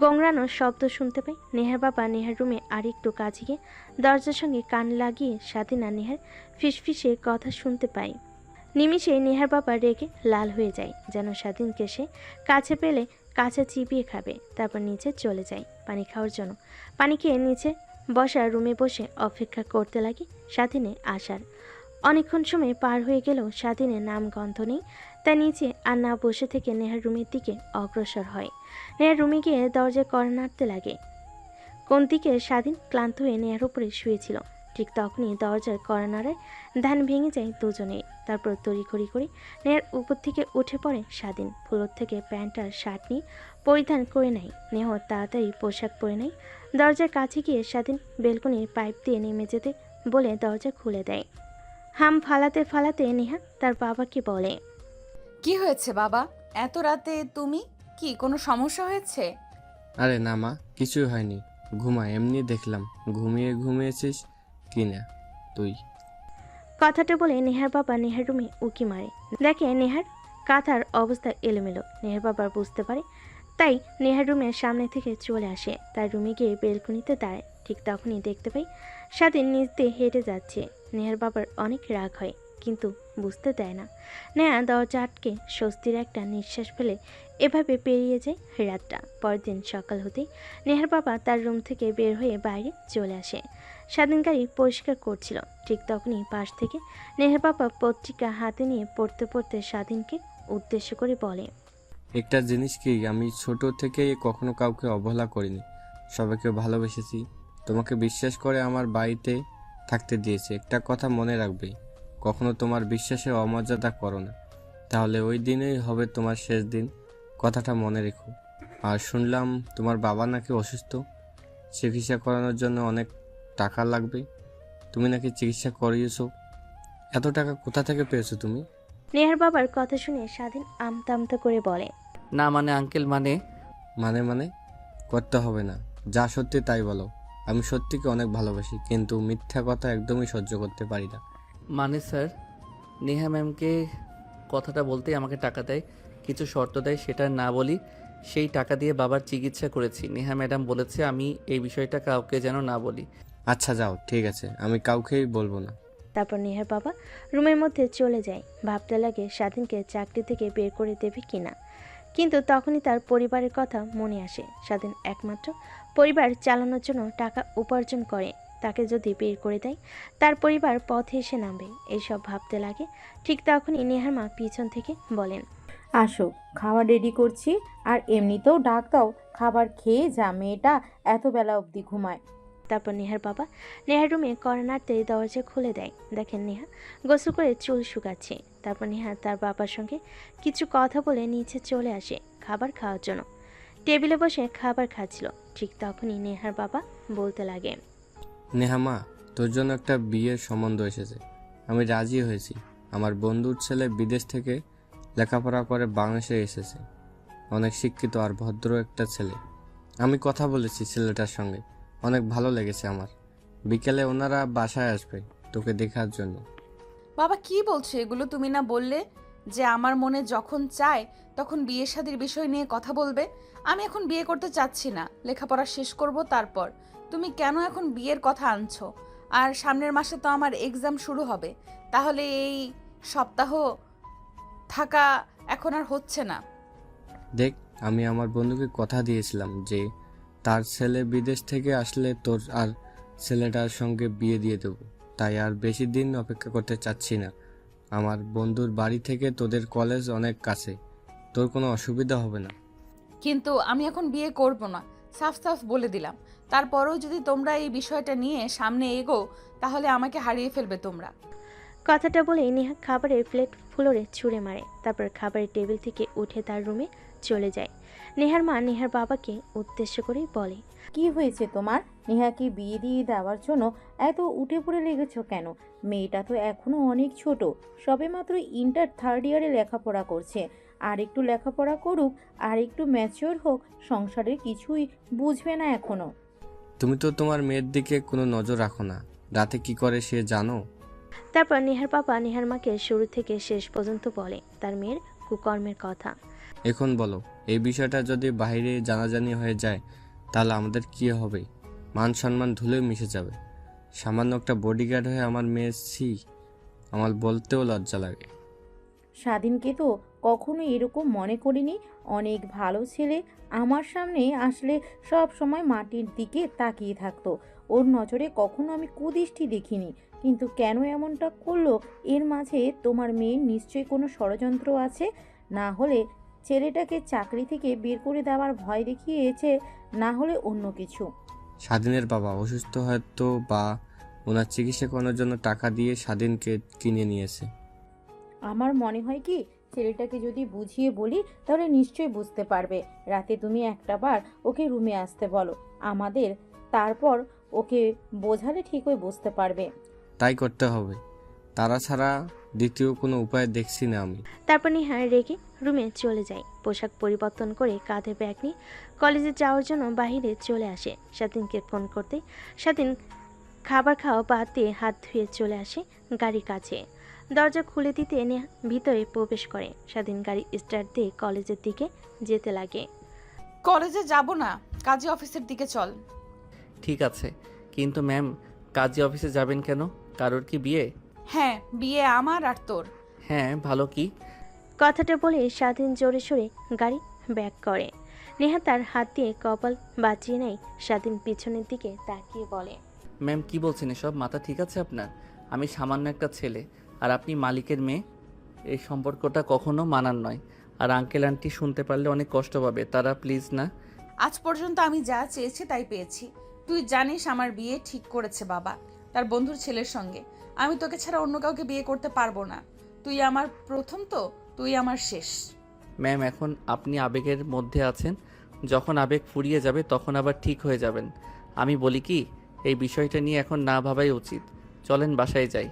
Speaker 3: গোংরানোর শব্দ শুনতে পায়। নেহার বাবা নেহার রুমে আরেকটু কাছে গিয়ে দরজার সঙ্গে কান লাগিয়ে স্বাধীন আর নেহার ফিসফিসে কথা শুনতে পায়। নিমিষে নেহার বাবা রেগে লাল হয়ে যায়, যেন স্বাধীনকে সে কাছে পেলে কাছে চিবিয়ে খাবে। তারপর নিচে চলে যায় পানি খাওয়ার জন্য। পানি খেয়ে নিচে বসার রুমে বসে অপেক্ষা করতে লাগে স্বাধীনের আসার। অনেকক্ষণ সময় পার হয়ে গেলেও স্বাধীনের নাম গন্ধ নেই। তাই নিচে আর না বসে থেকে নেহার রুমের দিকে অগ্রসর হয়। নেহার রুমে গিয়ে দরজায় কড়া নাড়তে লাগে। কোন দিকে স্বাধীন ক্লান্ত হয়ে নেহার উপরে শুয়েছিল। ঠিক তখনই দরজার কর্নারে ধ্যান ভেঙে যায় দুজনে। তারপর তড়িঘড়ি করে নেহার উপর থেকে উঠে পড়ে স্বাধীন। ফ্লোর থেকে প্যান্ট আর শার্ট নিয়ে পরিধান করে নেয়। নেহ তাড়াতাড়ি পোশাক পরে নেয়। দরজার কাছে গিয়ে স্বাধীন বেলকনির পাইপ দিয়ে নেমে যেতে বলে দরজা খুলে দেয়। হাম ফালাতে ফালাতে নেহা তার বাবাকে বলে,
Speaker 1: কি হয়েছে বাবা? এত রাতে তুমি? কি কোনো সমস্যা হয়েছে?
Speaker 10: আরে না মা, কিছুই হয়নি। ঘুমা, এমনি দেখলাম ঘুমিয়েছিস কি না তুই।
Speaker 3: কথাটা বলে নেহার বাবা নেহার রুমে উকি মারে। দেখে নেহার কাঁথার অবস্থা এলোমেলো। নেহার বাবা বুঝতে পারে, তাই নেহার রুমের সামনে থেকে চলে আসে। তার রুমে গিয়ে বেলকনিতে দাঁড়ায়। ঠিক তখনই দেখতে পাই স্বাধীন নিচ দিয়ে হেঁটে যাচ্ছে। নেহার বাবার অনেক রাগ হয়, কিন্তু বুঝতে দেয় না। নেহা দরজা আটকে স্বস্তির একটা নিঃশ্বাস ফেলে এভাবে পেরিয়ে যায় রাতটা। পরের দিন সকাল হতেই নেহার বাবা তার রুম থেকে বের হয়ে বাইরে চলে আসে। স্বাধীন গাড়ি পরিষ্কার করছিল। ঠিক তখনই পাশ থেকে নেহার বাবা পত্রিকা হাতে নিয়ে পড়তে পড়তে স্বাধীনকে উদ্দেশ্য করে বলে,
Speaker 10: একটা জিনিস কি, আমি ছোট থেকে কখনো কাউকে অবহেলা করিনি, সবাইকে ভালোবেসেছি। তোমাকে বিশ্বাস করে আমার বাড়িতে থাকতে দিয়েছি। একটা কথা মনে রাখবে, কখনো তোমার বিশ্বাসে অমর্যাদা করো না, তাহলে ওই দিনেই হবে তোমার শেষ দিন। কথাটা মনে রেখো। আর শুনলাম তোমার বাবা নাকি অসুস্থ, চিকিৎসা করানোর জন্য অনেক টাকা লাগবে। তুমি নাকি চিকিৎসা করিয়েছো, এত টাকা কোথা থেকে পেয়েছো তুমি?
Speaker 3: নেহার বাবার কথা শুনে স্বাধীন আমতা আমতা করে বলে,
Speaker 2: না মানে আঙ্কেল, মানে
Speaker 10: মানে করতে হবে না, যা সত্যি তাই বলো। আমি সত্যিকে অনেক ভালোবাসি, কিন্তু মিথ্যা কথা একদমই সহ্য করতে পারি না।
Speaker 2: মানে স্যার, নেহা ম্যামকে কথাটা বলতেই আমাকে টাকা দেয়, কিছু শর্ত দেয়, সেটা না বলি। সেই টাকা দিয়ে বাবার চিকিৎসা করেছি। নেহা ম্যাডাম বলেছে আমি এই বিষয়টা কাউকে যেন না বলি।
Speaker 10: আচ্ছা যাও, ঠিক আছে, আমি কাউকেই বলবো না।
Speaker 3: তারপর নেহার বাবা রুমের মধ্যে চলে যায়। ভাবতে লাগে স্বাধীনকে চাকরি থেকে বের করে দেবে কিনা। কিন্তু তখনই তার পরিবারের কথা মনে আসে। স্বাধীন একমাত্র পরিবার চালানোর জন্য টাকা উপার্জন করে, তাকে যদি বের করে দেয় তার পরিবার পথে এসে নামবে। এইসব ভাবতে লাগে। ঠিক তখনই নেহার মা পিছন থেকে বলেন,
Speaker 11: আসো, খাবার রেডি করছি। আর এমনিতেও ডাক দাও, খাবার খেয়ে যা, মেয়েটা এত বেলা অবধি ঘুমায়।
Speaker 3: তারপর নেহার বাবা নেহার রুমে কর্নারতে দরজা খুলে দেয়। দেখেন নেহা গোসল করে চুল শুকাচ্ছে। তারপর নেহা তার বাবার সঙ্গে কিছু কথা বলে নিচে চলে আসে খাবার খাওয়ার জন্য। টেবিলে বসে খাবার খাচ্ছিল। ঠিক তখনই নেহার বাবা বলতে লাগে,
Speaker 10: নেহামা, তোর জন্য একটা বিয়ের সম্বন্ধ এসেছে। আমি রাজি হয়েছি। আমার বন্ধুর ছেলে বিদেশ থেকে লেখাপড়া করে বাংলাদেশে এসেছে। অনেক শিক্ষিত আর ভদ্র একটা ছেলে। আমি কথা বলেছি ছেলেটার সঙ্গে, অনেক ভালো লেগেছে আমার। বিকেলে ওনারা বাসায় আসবে তোকে দেখার জন্য।
Speaker 1: বাবা কি বলছো এগুলো? তুমি না বললে যে আমার মনে যখন চায় তখন বিয়ে শাদীর বিষয় নিয়ে কথা বলবে? আমি এখন বিয়ে করতে চাচ্ছি না, লেখাপড়া শেষ করব তারপর। তুমি কেন এখন বিয়ের কথা আনছো? আর সামনের মাসে তো আমার এক্সাম শুরু হবে, তাহলে এই সপ্তাহ থাকা এখন আর হচ্ছে না।
Speaker 10: দেখ, আমি আমার বন্ধুকে কথা দিয়েছিলাম যে তার ছেলে বিদেশ থেকে আসলে তোর আর ছেলেটার সঙ্গে বিয়ে দিয়ে দেবো। তাই আর বেশি দিন অপেক্ষা করতে চাচ্ছি না। আমার বন্ধুর বাড়ি থেকে তোদের কলেজ অনেক কাছে, তোর কোনো অসুবিধা হবে না।
Speaker 1: কিন্তু আমি এখন বিয়ে করব না, সাফ সাফ বলে দিলাম। তারপরেও যদি তোমরা এই বিষয়টা নিয়ে সামনে এগো তাহলে আমাকে হারিয়ে ফেলবে তোমরা।
Speaker 3: কথাটা বলে নেহা খাবারের প্লেট ফ্লোরে ছুঁড়ে মারে। তারপর খাবারের টেবিল থেকে উঠে তার রুমে চলে যায়। নেহার মা নেহার বাবাকে উদ্দেশ্য করে বলে,
Speaker 11: কি হয়েছে তোমার? নেহাকে বিয়ে দিয়ে দেওয়ার জন্য এত উঠে পড়ে লেগেছো কেন? মেয়েটা তো এখনো অনেক ছোট, সবেমাত্র ইন্টার থার্ড ইয়ারে লেখাপড়া করছে। আর একটু লেখাপড়া করুক, আর একটু ম্যাচিওর হোক, সংসারের কিছুই বুঝবে না এখনো।
Speaker 10: তুমি তো তোমার মেয়ের দিকে কোনো নজর রাখো না, রাতে কি করে সে জানো?
Speaker 3: তারপর নেহার বাবা নেহার মাকে শুরু থেকে শেষ পর্যন্ত বলে তার মেয়ের কুকর্মের কথা।
Speaker 10: এখন বলো, এই বিষয়টা যদি বাইরে জানাজানি হয়ে যায় তাহলে আমাদের কি হবে? মান সম্মান ধুলোয় মিশে যাবে। সামান্য একটা বডিগার্ড হয়ে আমার মেয়ে, আমার বলতেও লজ্জা লাগে।
Speaker 11: স্বাধীনকে তো কখনো এরকম মনে করিনি। অনেক ভালো ছেলে, আমার সামনে আসলে সব সময় মাটির দিকে তাকিয়ে থাকতো। ওর নজরে কখনো আমি কুদৃষ্টি দেখিনি। কিন্তু কেন এমনটা করলো? এর মাঝে তোমার মেয়ের নিশ্চয়ই কোনো ষড়যন্ত্র আছে। না হলে ছেলেটাকে চাকরি থেকে বের করে দেওয়ার ভয় দেখিয়েছে, না হলে অন্য কিছু।
Speaker 10: স্বাধীনের বাবা অসুস্থ হয়তো বা ওনার চিকিৎসা করানোর জন্য টাকা দিয়ে স্বাধীনকে কিনে নিয়েছে।
Speaker 11: আমার মনে হয় কি ছেলেটাকে যদি বুঝিয়ে বলি তাহলে নিশ্চয়ই বুঝতে পারবে। রাতে তুমি একটাবার ওকে রুমে আসতে বলো আমাদের, তারপর ওকে বোঝালে ঠিকই বুঝতে পারবে।
Speaker 10: তাই করতে হবে, তারা ছাড়া দ্বিতীয় কোনো উপায় দেখছি না আমি।
Speaker 3: তারপর নেহা রেগে রুমে চলে যায়। পোশাক পরিবর্তন করে কাঁধে ব্যাগ নিয়ে কলেজে যাওয়ার জন্য বাইরে চলে আসে। স্বাধীনকে ফোন করতে স্বাধীন খাবার খাওয়া বাদ দিয়ে হাত ধুয়ে চলে আসে গাড়ির কাছে। দরজা খুলে দিতে নেহা ভিতরে প্রবেশ করে। স্বাধীন গাড়ি স্টার্ট দিয়ে কলেজের দিকে যেতে লাগে।
Speaker 1: কলেজে যাব না, কাজী অফিসের দিকে চল।
Speaker 2: ঠিক আছে, কিন্তু ম্যাম কাজী অফিসে যাবেন কেন? কারোর কি বিয়ে?
Speaker 1: হ্যাঁ, বিয়ে আমার আর তোর।
Speaker 2: হ্যাঁ, ভালো কি?
Speaker 3: কথাটা বলে স্বাধীন জোরে সোরে গাড়ি ব্যাক করে। নেহা তার হাত দিয়ে কপাল বাঁচিয়ে নেয়। স্বাধীন পিছনের দিকে তাকিয়ে বলে,
Speaker 2: ম্যাম কি বলছেন এসব? মাথা ঠিক আছে আপনার? আমি সামান্য একটা ছেলে আর আপনি মালিকের মেয়ে। এই সম্পর্কটা কখনো মানার নয়। আর আঙ্কেল আন্টি শুনতে পারলে অনেক কষ্ট পাবে, তারা প্লিজ না।
Speaker 1: আজ পর্যন্ত আমি যা চেয়েছি তাই পেয়েছি। তুই জানিস আমার বিয়ে ঠিক করেছে বাবা তার বন্ধুর ছেলের সঙ্গে। আমি তোকে ছাড়া অন্য কাউকে বিয়ে করতে পারবো না। তুই আমার প্রথম, তো তুই আমার শেষ।
Speaker 2: ম্যাম এখন আপনি আবেগের মধ্যে আছেন, যখন আবেগ ফুরিয়ে যাবে তখন আবার ঠিক হয়ে যাবেন। আমি বলি কি, এই বিষয়টা নিয়ে এখন না ভাবাই উচিত। চলেন বাসায় যাই,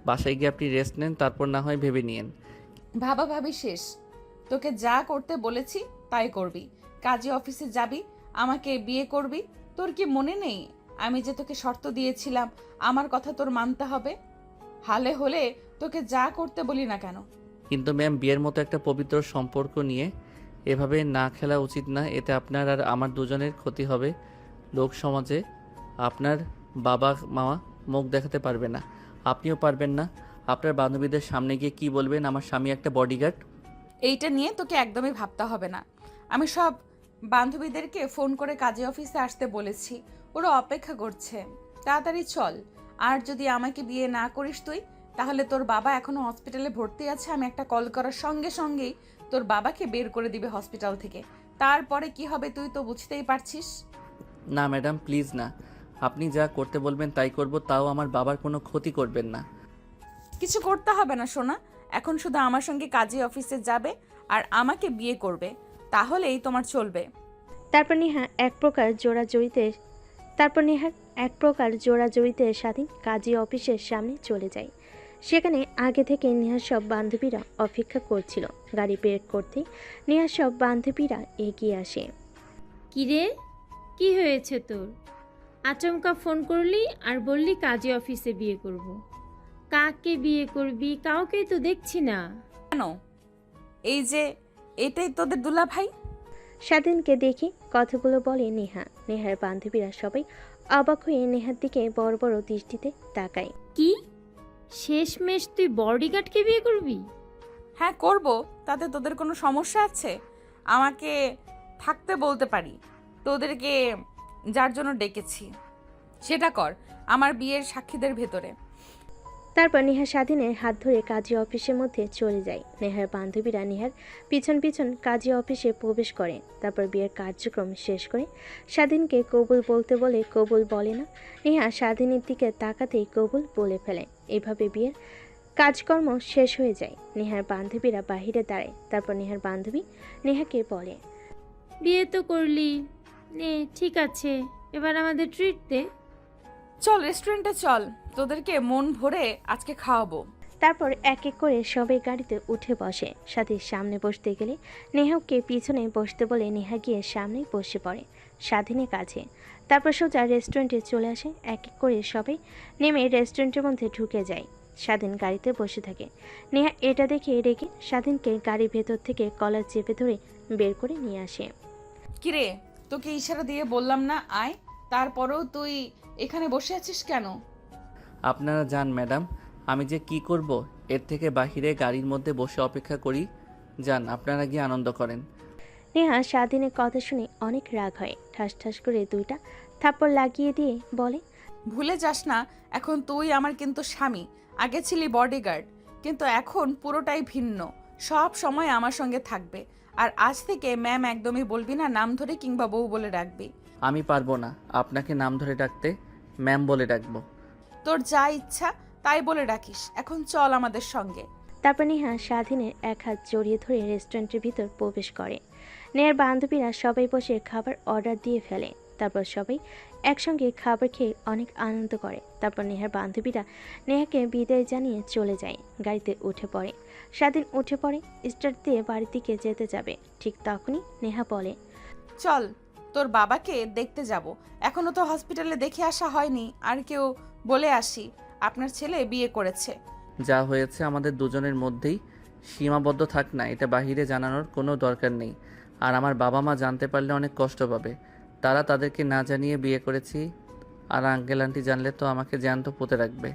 Speaker 2: বাসায় গিয়ে আপনি রেস্ট নেন, তারপর না হয় ভেবে নিয়েন।
Speaker 1: ভাবা ভাবি শেষ। তোকে যা করতে বলেছি তাই করবি। কাজী অফিসে যাবি, আমাকে বিয়ে করবি। তোর কি মনে নেই আমি যে তোকে শর্ত দিয়েছিলাম আমার কথা তোর মানতে হবে? হালে হলে তোকে যা করতে বলি না কেন।
Speaker 2: কিন্তু ম্যাম বিয়ের মতো একটা পবিত্র সম্পর্ক নিয়ে এভাবে না খেলা উচিত না। এতে আপনার আর আমার দুজনের ক্ষতি হবে। লোক সমাজে আপনার বাবা মা মুখ দেখাতে পারবে না, আপনিও পারবেন না। আপনার বান্ধবীদের সামনে গিয়ে কি বলবেন আমার স্বামী একটা বডিগার্ড?
Speaker 1: এইটা নিয়ে তোকে একদমই ভাবতে হবে না। আমি সব বান্ধবীদেরকে ফোন করে কাজী অফিসে আসতে বলেছি, ওরা অপেক্ষা করছে। তাড়াতাড়ি চল। আর যদি আমাকে বিয়ে না করিস তুই, তাহলে তোর বাবা এখনো হসপিটালে ভর্তি আছে। আমি একটা কল করার সঙ্গে সঙ্গেই তোর বাবাকে বের করে দিবে হসপিটাল থেকে। তারপরে কি হবে তুই তো বুঝতেই পারছিস।
Speaker 2: না ম্যাডাম প্লিজ না, আপনি যা করতে বলবেন তাই করব, তাও আমার বাবার কোনো ক্ষতি করবেন না।
Speaker 1: কিছু করতে হবে না সোনা, এখন শুধু আমার সঙ্গে কাজী অফিসে যাবে আর আমাকে বিয়ে করবে, তাহলেই তোমার চলবে।
Speaker 3: তারপর নেহার এক প্রকার জোড়াজড়িতে স্বাধীন কাজী অফিসের সামনে চলে যায়। সেখানে আগে থেকে নেহার সব বান্ধবীরা অপেক্ষা করছিল। গাড়ি বের করতে নেহার সব বান্ধবীরা এগিয়ে আসে।
Speaker 7: কিরে, কি হয়েছে তোর? আচমকা ফোন করলি আর বললি কাজী অফিসে বিয়ে করব। কাকে বিয়ে করবি? কাউকেই তো দেখছি না।
Speaker 1: কেন? এই যে এটাই তোদের দুলা ভাই।
Speaker 3: স্বাধীনকে দেখে কথাগুলো বলে নেহা। নেহার বান্ধবীরা সবাই অবাক হয়ে নেহার দিকে বড় বড় দৃষ্টিতে তাকায়।
Speaker 7: কি শেষমেশ তুই বডিগার্ডকে বিয়ে করবি?
Speaker 1: হ্যাঁ করব, তাতে তোদের কোনো সমস্যা আছে? আমাকে থাকতে বলতে পারি। তোদেরকে যার জন্য ডেকেছি সেটা কর, আমার বিয়ের সাক্ষীদের ভেতরে।
Speaker 3: তারপর নেহা স্বাধীনের হাত ধরে কাজী অফিসের মধ্যে চলে যায়। নেহার বান্ধবীরা নেহার পিছন পিছন কাজী অফিসে প্রবেশ করে। তারপর বিয়ের কার্যক্রম শেষ করে স্বাধীনকে কবুল বলতে বলে কবুল বলে না। নেহা স্বাধীনের দিকে তাকাতেই কবুল বলে ফেলে। এইভাবে বিয়ের কাজকর্ম শেষ হয়ে যায়। নেহার বান্ধবীরা বাহিরে দাঁড়ায়। তারপর নেহার বান্ধবী নেহাকে বলে,
Speaker 7: বিয়ে তো করলি, নে ঠিক আছে, এবার আমাদের ট্রিট দে।
Speaker 1: চল রেস্টুরেন্টে চল, তোদেরকে মন ভরে আজকে খাওয়াবো।
Speaker 3: তারপর এক এক করে সবাই গাড়িতে উঠে বসে। সাথীর সামনে বসতে গেলে নেহাকে পিছনে বসতে বলে নেহা গিয়ে সামনেই বসে পড়ে স্বাধীনের কাছে। তারপর সোজা রেস্টুরেন্টে চলে আসে। এক এক করে সবাই নেমে রেস্টুরেন্টের মধ্যে ঢুকে যায়। স্বাধীন গাড়িতে বসে থাকে। নেহা এটা দেখে রেগে স্বাধীনকে গাড়ির ভেতর থেকে কলার চেপে ধরে বের করে নিয়ে আসে।
Speaker 1: কিরে, তোকে ইশারা দিয়ে বললাম না আয়, তারপরেও তুই এখানে বসে আছিস কেন?
Speaker 2: আপনারা যান ম্যাডাম, আমি যে কি করব, এর থেকে বাহিরে গাড়ির মধ্যে বসে অপেক্ষা করি। যান, আপনারা গিয়ে আনন্দ করেন।
Speaker 3: নেহা স্বাধীনের কথা শুনে অনেক রাগ হয়। ঠাস ঠাস করে দুইটা থাপ্পড় লাগিয়ে দিয়ে বলে,
Speaker 1: ভুলে যাস না এখন তুই আমার কিন্তু স্বামী। আগে ছিলি বডিগার্ড, কিন্তু এখন পুরোটাই ভিন্ন। সব সময় আমার সঙ্গে থাকবে। আর আজ থেকে ম্যাম একদমই বলবি না, নাম ধরে কিংবা বউ বলে ডাকবি।
Speaker 2: আমি পারবো না আপনাকে নাম ধরে ডাকতে, ম্যাম বলে ডাকবো।
Speaker 1: তোর যা ইচ্ছা তাই বলে ডাকিস, এখন চল আমাদের সঙ্গে।
Speaker 3: তারপর নেহা স্বাধীনের এক হাত জড়িয়ে ধরে রেস্টুরেন্টের ভিতর প্রবেশ করে। নেহার বান্ধবীরা সবাই বসে খাবার অর্ডার দিয়ে ফেলে। তারপর সবাই একসঙ্গে খাবার খেয়ে অনেক আনন্দ করে। তারপর নেহার বান্ধবীরা নেহাকে বিদায় জানিয়ে চলে যায়। গাড়িতে উঠে পড়ে। স্বাধীন উঠে পড়ে, স্টার্ট দিয়ে বাড়ির দিকে যেতে যাবে। ঠিক তখনই নেহা বলে,
Speaker 1: চল তোর বাবাকে দেখতে যাব, এখনো তো হসপিটালে দেখে আসা হয়নি। আর কেউ বলে আসি আপনার ছেলে বিয়ে করেছে।
Speaker 2: যা হয়েছে আমাদের দুজনের মধ্যেই সীমাবদ্ধ থাক না, এটা বাহিরে জানানোর কোনো দরকার নেই। আর আমার বাবা মা জানতে পারলে অনেক কষ্ট পাবে। তারা তাদেরকে না জানিয়ে বিয়ে করেছি, আর আঙ্কেল আন্টি জানলে তো আমাকে জ্যান্ত পুঁতে রাখবে।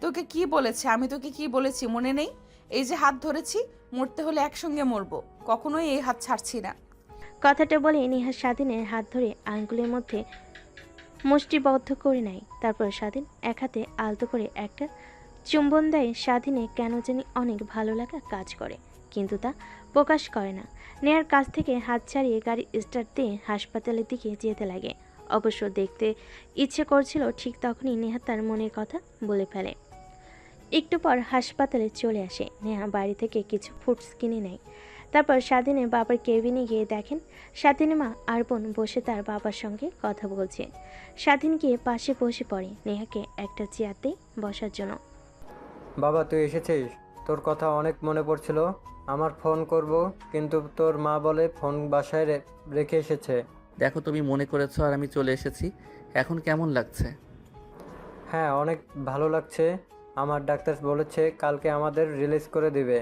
Speaker 1: তোকে কি বলেছে? আমি তোকে কি বলেছি মনে নেই? এই যে হাত ধরেছি, মরতে হলে একসঙ্গে মরবো, কখনোই এই হাত ছাড়ছি না।
Speaker 3: কথাটা বলে নেহা স্বাধীনের হাত ধরে আঙ্গুলের মধ্যে মুষ্টিবদ্ধ করে নেয়। তারপর স্বাধীন এক হাতে আলতো করে একটা চুম্বন দেয়। স্বাধীনে কেন জানি অনেক ভালো লাগা কাজ করে, কিন্তু তা প্রকাশ করে না। নেহার কাছ থেকে হাত ছাড়িয়ে গাড়ি স্টার্ট দিয়ে হাসপাতালের দিকে যেতে লাগে। অবশ্য দেখতে ইচ্ছে করছিল, ঠিক তখনই নেহা তার মনের কথা বলে ফেলে। একটু পর হাসপাতালে চলে আসে। নেহা বাড়ি থেকে কিছু ফুডস কিনে নেয়। তারপর স্বাধীনের বাবার কেবিনে গিয়ে দেখেন স্বাধীনের মা আর বোন বসে তার বাবার সঙ্গে কথা বলছে। স্বাধীন গিয়ে পাশে বসে পড়ে, নেহাকে একটা চেয়ারতে বসার জন্য।
Speaker 6: বাবা তুই এসেছিস, তোর কথা অনেক মনে পড়ছিল। আমার ফোন করব, কিন্তু তোর মা বলে ফোন বাসায় রেখে এসেছে।
Speaker 2: দেখো তুমি মনে করেছো আর আমি চলে এসেছি, এখন কেমন লাগছে?
Speaker 6: হ্যাঁ অনেক ভালো লাগছে। আমার ডাক্তার বলেছে কালকে আমাদের রিলিজ করে দিবে,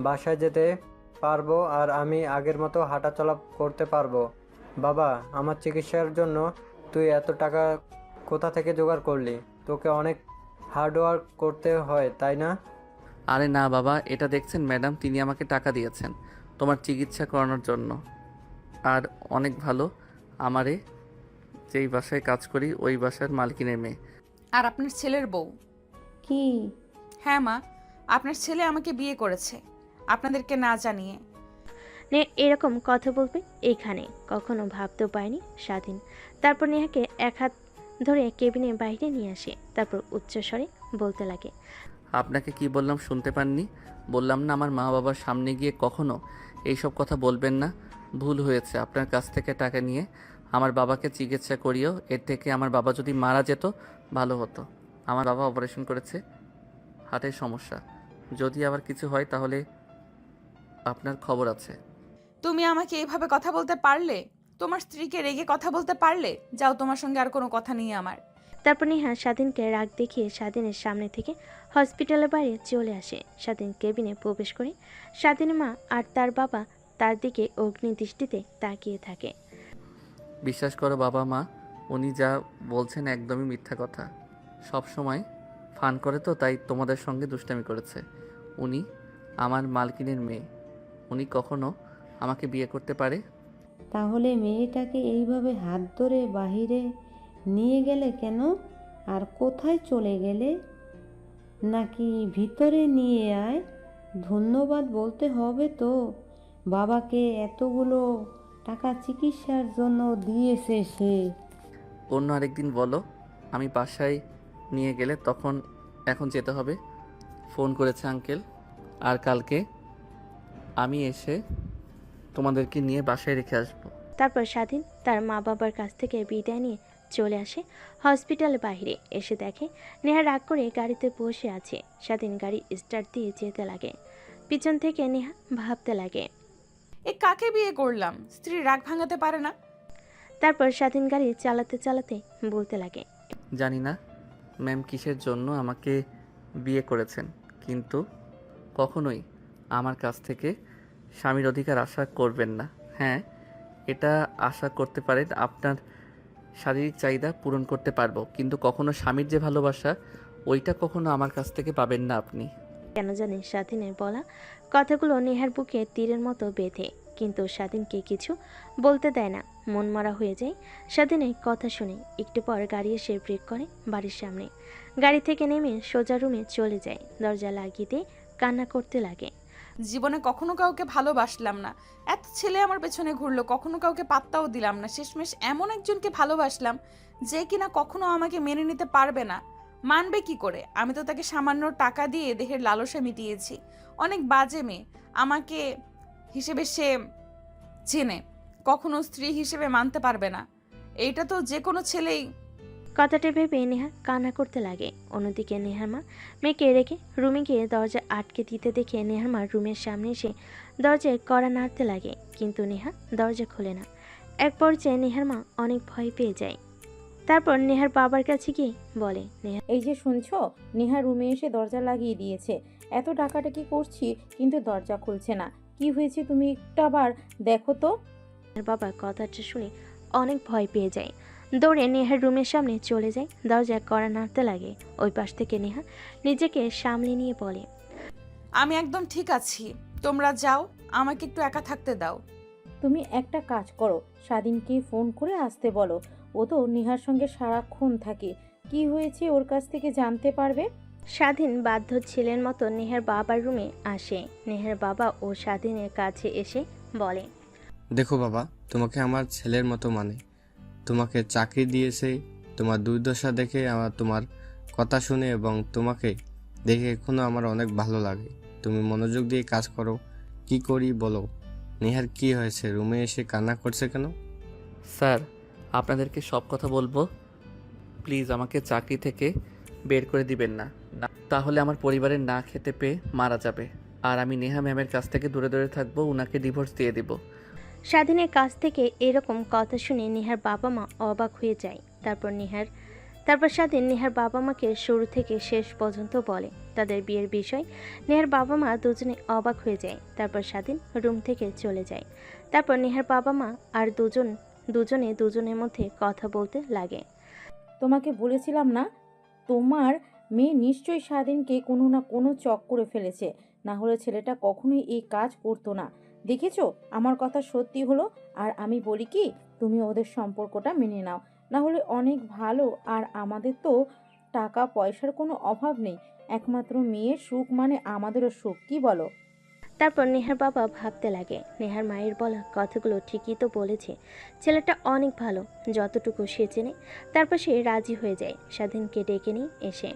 Speaker 6: বাসায় যেতে পারবো আর আমি আগের মতো হাঁটাচলা করতে পারবো। বাবা আমার চিকিৎসার জন্য তুই এত টাকা কোথা থেকে জোগাড় করলি? তোকে অনেক হার্ডওয়ার্ক করতে হয় তাই না?
Speaker 2: আরে না বাবা, এটা দেখছেন ম্যাডাম, তিনি আমাকে টাকা দিয়েছেন তোমার চিকিৎসা করানোর জন্য। আর অনেক ভালো, আমারে যেই বাসায় কাজ করি ওই বাসার মালকিনের মেয়ে।
Speaker 1: আর আপনার ছেলের বউ?
Speaker 5: কি?
Speaker 1: হ্যাঁ মা, আপনার ছেলে আমাকে বিয়ে করেছে আপনাদেরকে না জানিয়ে।
Speaker 3: এরকম কথা বলবে এখানে কখনো ভাবতেও পায়নি স্বাধীন। তারপর নেহাকে এক হাত ধরে কেবিনের বাইরে নিয়ে আসে। তারপর উচ্চস্বরে বলতে লাগে,
Speaker 2: আপনাকে কি বললাম শুনতে পাননি? বললাম না আমার মা বাবার সামনে গিয়ে কখনো এইসব কথা বলবেন না। ভুল হয়েছে, আপনার কাছ থেকে টাকা নিয়ে আমার বাবাকে চিকিৎসা করিও। এর থেকে আমার বাবা যদি মারা যেত ভালো হতো। আমার বাবা অপারেশন করেছে, হার্টের সমস্যা। যদি আবার কিছু হয় তাহলে আপনার খবর আছে।
Speaker 1: তুমি আমাকে এইভাবে কথা বলতে পারলে? তোমার স্ত্রীকে রেগে কথা বলতে পারলে? যাও, তোমার সঙ্গে আর কোনো কথা নেই আমার।
Speaker 3: তারপর নেহা স্বাধীনকে রাগ দেখিয়ে স্বাধীনের সামনে থেকে হসপিটালের বাইরে চলে আসে। স্বাধীন কেবিনে প্রবেশ করে স্বাধীনের মা আর তার বাবা তার দিকে অগ্নি দৃষ্টিতে তাকিয়ে থাকে।
Speaker 2: বিশ্বাস করো বাবা মা, উনি যা বলছেন একদমই মিথ্যা কথা। সব সময় ফান করে তো, তাই তোমাদের সঙ্গে দুষ্টামি করেছে। উনি আমার মালকিনের মেয়ে, উনি কখনো আমাকে বিয়ে করতে পারে?
Speaker 5: তাহলে মেয়েটাকে এইভাবে হাত ধরে বাহিরে নিয়ে গেলে কেন? আর কোথায় চলে গেলে? নাকি ভিতরে নিয়ে আয়? ধন্যবাদ বলতে হবে তো, বাবাকে এতগুলো টাকা চিকিৎসার জন্য দিয়েছে সে।
Speaker 2: অন্য আরেকদিন বলো, আমি বাসায় নিয়ে গেলে তখন। এখন যেতে হবে, ফোন করেছে আঙ্কেল। আর কালকে আমি এসে তোমাদেরকে নিয়ে বাসায় রেখে আসবো।
Speaker 3: তারপর স্বাধীন তার মা বাবার কাছ থেকে বিদায় নিয়ে চলে আসে হসপিটালের বাইরে। এসে দেখে নেহা রাগ করে গাড়িতে বসে আছে। স্বাধীন গাড়ি স্টার্ট দিয়ে যেতে লাগে। পিছন থেকে নেহা ভাবতে লাগে,
Speaker 1: এ কাকে বিয়ে করলাম? স্ত্রী রাগ ভাঙাতে পারে না।
Speaker 3: তারপর স্বাধীন গাড়ি চালাতে চালাতে বলতে লাগে,
Speaker 2: জানি না ম্যাম কিসের জন্য আমাকে বিয়ে করেছেন, কিন্তু কখনোই আমার কাছ থেকে স্বামীর অধিকার আশা করবেন না। হ্যাঁ, এটা আশা করতে পারেন আপনার শারীরিক চাহিদা পূরণ করতে পারবো, কিন্তু কখনো স্বামীর যে ভালোবাসা ওইটা কখনো আমার কাছ থেকে পাবেন না আপনি।
Speaker 3: কেন জানি স্বাধীনের বলা কথাগুলো নেহার বুকে তীরের মতো বেঁধে, কিন্তু স্বাধীনকে কিছু বলতে দেয় না। মন মরা হয়ে যায় স্বাধীনের কথা শুনে। একটু পর গাড়ি এসে ব্রেক করে বাড়ির সামনে। গাড়ি থেকে নেমে সোজা রুমে চলে যায়। দরজা লাগিয়ে দিয়ে কান্না করতে লাগে।
Speaker 1: জীবনে কখনো কাউকে ভালোবাসলাম না, এত ছেলে আমার পেছনে ঘুরলো, কখনো কাউকে পাত্তাও দিলাম না, শেষমেশ এমন একজনকে ভালোবাসলাম যে কিনা কখনো আমাকে মেনে নিতে পারবে না। মানবে কি করে? আমি তো তাকে সামান্য টাকা দিয়ে দেহের লালসা মিটিয়েছি। অনেক বাজে মেয়ে, আমাকে হিসেবে সে চেনে, কখনো স্ত্রী হিসেবে মানতে পারবে না। এইটা তো যে কোনো ছেলেই।
Speaker 3: কথাটা ভেবে নেহা কান্না করতে লাগে। অন্যদিকে নেহার মা মেয়েকে রেখে রুমে গিয়ে দরজা আটকে দিতে দেখে নেহার মা রুমের সামনে এসে দরজায় কড়া নাড়তে লাগে, কিন্তু নেহা দরজা খোলে না। এক পর্যায়ে নেহার মা অনেক ভয় পেয়ে যায়। তারপর নেহার বাবার কাছে গিয়ে বলে, নেহা
Speaker 11: এই যে শুনছো, নেহা রুমে এসে দরজা লাগিয়ে দিয়েছে। এত ডাকাডাকি করছি কিন্তু দরজা খুলছে না। কি হয়েছে তুমি একটু আবার দেখো তো।
Speaker 3: নেহার বাবা কথাটা শুনে অনেক ভয় পেয়ে যায়, দৌড়ে নেহার রুমের সামনে চলে যায়, দরজায় কড়া নাড়তে লাগে। ওই পাশ থেকে নেহা নিজেকে সামলে নিয়ে বলে,
Speaker 1: আমি একদম ঠিক আছি, তোমরা যাও, আমাকে একটু একা থাকতে দাও।
Speaker 11: তুমি একটা কাজ করো, স্বাধীনকে ফোন করে আসতে বলো। ও তো নেহার সঙ্গে সারাক্ষণ থাকে, কি হয়েছে ওর কাছ থেকে জানতে পারবে।
Speaker 3: স্বাধীন বাধ্য ছেলের মতো নেহার বাবার রুমে আসে। নেহার বাবা ও স্বাধীনের কাছে এসে বলে,
Speaker 10: দেখো বাবা, তোমাকে আমার ছেলের মতো মানে, তোমাকে চাকরি দিয়েছে, তোমার দুর্দশা দেখে আমার তোমার কথা শুনে এবং তোমাকে দেখে এখনো আমার অনেক ভালো লাগে। তুমি মনোযোগ দিয়ে কাজ করো। কি করি বলো? নেহার কি হয়েছে? রুমে এসে কান্না করছে কেন?
Speaker 2: স্যার, আপনাদেরকে সব কথা বলবো, প্লিজ আমাকে চাকরি থেকে বের করে দিবেন না, তাহলে আমার পরিবারের না খেতে পেয়ে মারা যাবে। আর আমি নেহা ম্যামের কাছ থেকে দূরে দূরে থাকবো, উনাকে ডিভোর্স দিয়ে দিব।
Speaker 3: স্বাধীনের কাছ থেকে এরকম কথা শুনে নেহার বাবা মা অবাক হয়ে যায়। তারপর স্বাধীন নেহার বাবা মাকে শুরু থেকে শেষ পর্যন্ত বলে তাদের বিয়ের বিষয়। নেহার বাবা মা দুজনে অবাক হয়ে যায়। তারপর স্বাধীন রুম থেকে চলে যায়। তারপর নেহার বাবা মা আর দুজনে দুজনের মধ্যে কথা বলতে লাগে।
Speaker 11: তোমাকে বলেছিলাম না, তোমার মেয়ে নিশ্চয়ই স্বাধীনকে কোনো না কোনো চক করে ফেলেছে, না হলে ছেলেটা কখনোই এই কাজ করতো না। দেখেছো, আমার কথা সত্যি হলো। আর আমি বলি কি, তুমি ওদের সম্পর্কটা মেনে নাও, না হলে অনেক ভালো। আর আমাদের তো টাকা পয়সার কোনো অভাব নেই, একমাত্র মেয়ের সুখ মানে আমাদেরও সুখ, কি বলো?
Speaker 3: তারপর নেহার বাবা ভাবতে লাগে, নেহার মায়ের বলা কথাগুলো ঠিকই তো বলেছে, ছেলেটা অনেক ভালো, যতটুকু সে চেনে। তারপর সে রাজি হয়ে যায় স্বাধীনকে ডেকে নিয়ে এসে।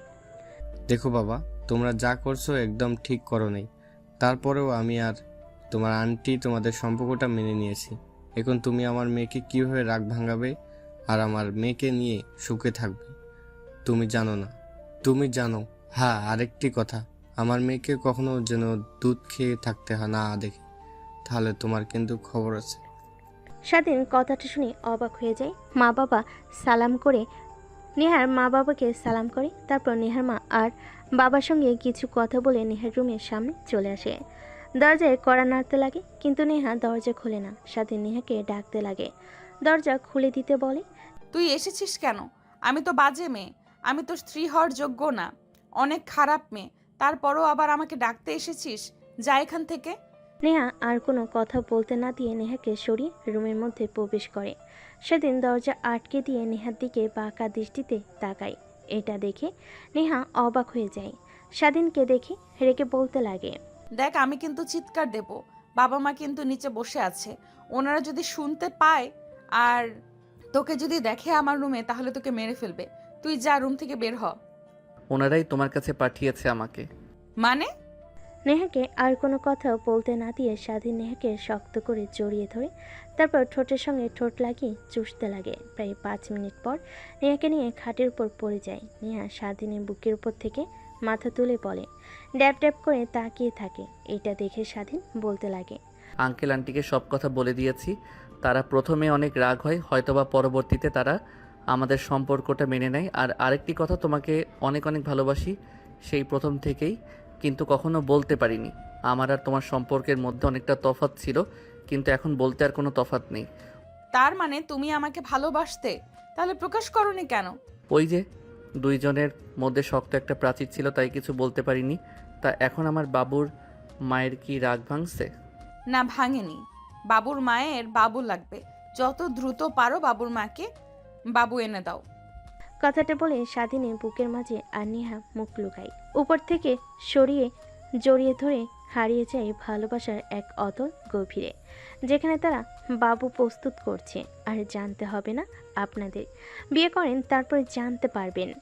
Speaker 10: দেখো বাবা, তোমরা যা করছো একদম ঠিক করো নাই। তারপরেও আমি আর তোমার আন্টি তোমাদের সম্পর্কটা মেনে নিয়েছি। এখন তুমি আমার মেয়েকে কীভাবে রাগ ভাঙাবে আর আমার মেয়েকে নিয়ে সুখে থাকবে? তুমি জানো না? তুমি জানো? হ্যাঁ, আরেকটি কথা, আমার মেয়েকে কখনো যেন দুধ খেয়ে থাকতে না দেখে, তাহলে তোমার কিন্তু খবর আছে।
Speaker 3: স্বাধীন কথাটা শুনে অবাক হয়ে যায়। নেহার মা বাবাকে সালাম করে। তারপর নেহার মা আর বাবার সঙ্গে কিছু কথা বলে নেহার রুমের সামনে চলে আসে। দরজায় কড়া নাড়তে লাগে, কিন্তু নেহা দরজা খোলে না। স্বাধীন নেহাকে ডাকতে লাগে, দরজা খুলে দিতে বলে।
Speaker 1: তুই এসেছিস কেন? আমি তো বাজে মেয়ে, আমি তো স্ত্রী হওয়ার যোগ্য না, অনেক খারাপ মেয়ে, তারপরও আবার আমাকে ডাকতে এসেছিস? যা এখান থেকে।
Speaker 3: নেহা আর কোনো কথা বলতে না দিয়ে নেহাকে সরিয়ে রুমের মধ্যে প্রবেশ করে। সেদিন দরজা আটকে দিয়ে নেহার দিকে বাঁকা দৃষ্টিতে তাকায়। এটা দেখে নেহা অবাক হয়ে যায়। স্বাধীনকে দেখে রেগে বলতে লাগে,
Speaker 1: দেখ, আমি কিন্তু চিৎকার দেব, বাবা মা কিন্তু নিচে বসে আছে, ওনারা যদি শুনতে পায় আর তোকে যদি দেখে আমার রুমে, তাহলে তোকে মেরে ফেলবে। তুই যা, রুম থেকে বের হ।
Speaker 2: ওনারাই তোমার কাছে পাঠিয়েছে আমাকে।
Speaker 1: মানে?
Speaker 3: নেহাকে আর কোনো কথা বলতে না দিয়ে স্বাধীন নেহাকে শক্ত করে জড়িয়ে ধরে তারপর ঠোঁটের সঙ্গে ঠোঁট লাগিয়ে চুষতে লাগে। প্রায় 5 মিনিট পর নেহাকে নিয়ে খাটের উপর পড়ে যায়। নেহা স্বাধীনের বুকের উপর থেকে মাথা তুলে বলে, ড্যাব ড্যাব করে তাকিয়ে থাকে। এটা দেখে স্বাধীন বলতে লাগে,
Speaker 2: আঙ্কেল আন্টিকে সব কথা বলে দিয়েছি, তারা প্রথমে অনেক রাগ হয়, হয়তোবা পরবর্তীতে তারা আমাদের সম্পর্কটা মেনে নেয়। আর আরেকটি কথা, তোমাকে অনেক অনেক ভালোবাসি সেই প্রথম থেকেই, কিন্তু কখনো বলতে পারিনি। আমার আর তোমার সম্পর্কের মধ্যে অনেকটা তফাৎ ছিল, কিন্তু এখন বলতে আর কোনো তফাৎ নেই।
Speaker 1: তার মানে তুমি আমাকে ভালোবাসতে, তাহলে প্রকাশ করনি কেন?
Speaker 2: ওই যে দুইজনের মধ্যে শক্ত একটা প্রাচীর ছিল, তাই কিছু বলতে পারিনি। তা এখন আমার বাবুর মায়ের কি রাগ ভাঙছে?
Speaker 1: না, ভাঙেনি। বাবুর মায়ের বাবু লাগবে, যত দ্রুত পারো বাবুর মাকে বাবু এনে দাও।
Speaker 3: কথাটা বলে স্বাধীনের বুকের মাঝে আর নেহা মুখ লুকায়। উপর থেকে জড়িয়ে ধরে হারিয়ে যায় ভালোবাসার এক অতল গভীরে, যেখানে তারা বাবু প্রস্তুত করছে। আর জানতে হবে না আপনাদের, বিয়ে করেন তারপর জানতে পারবেন।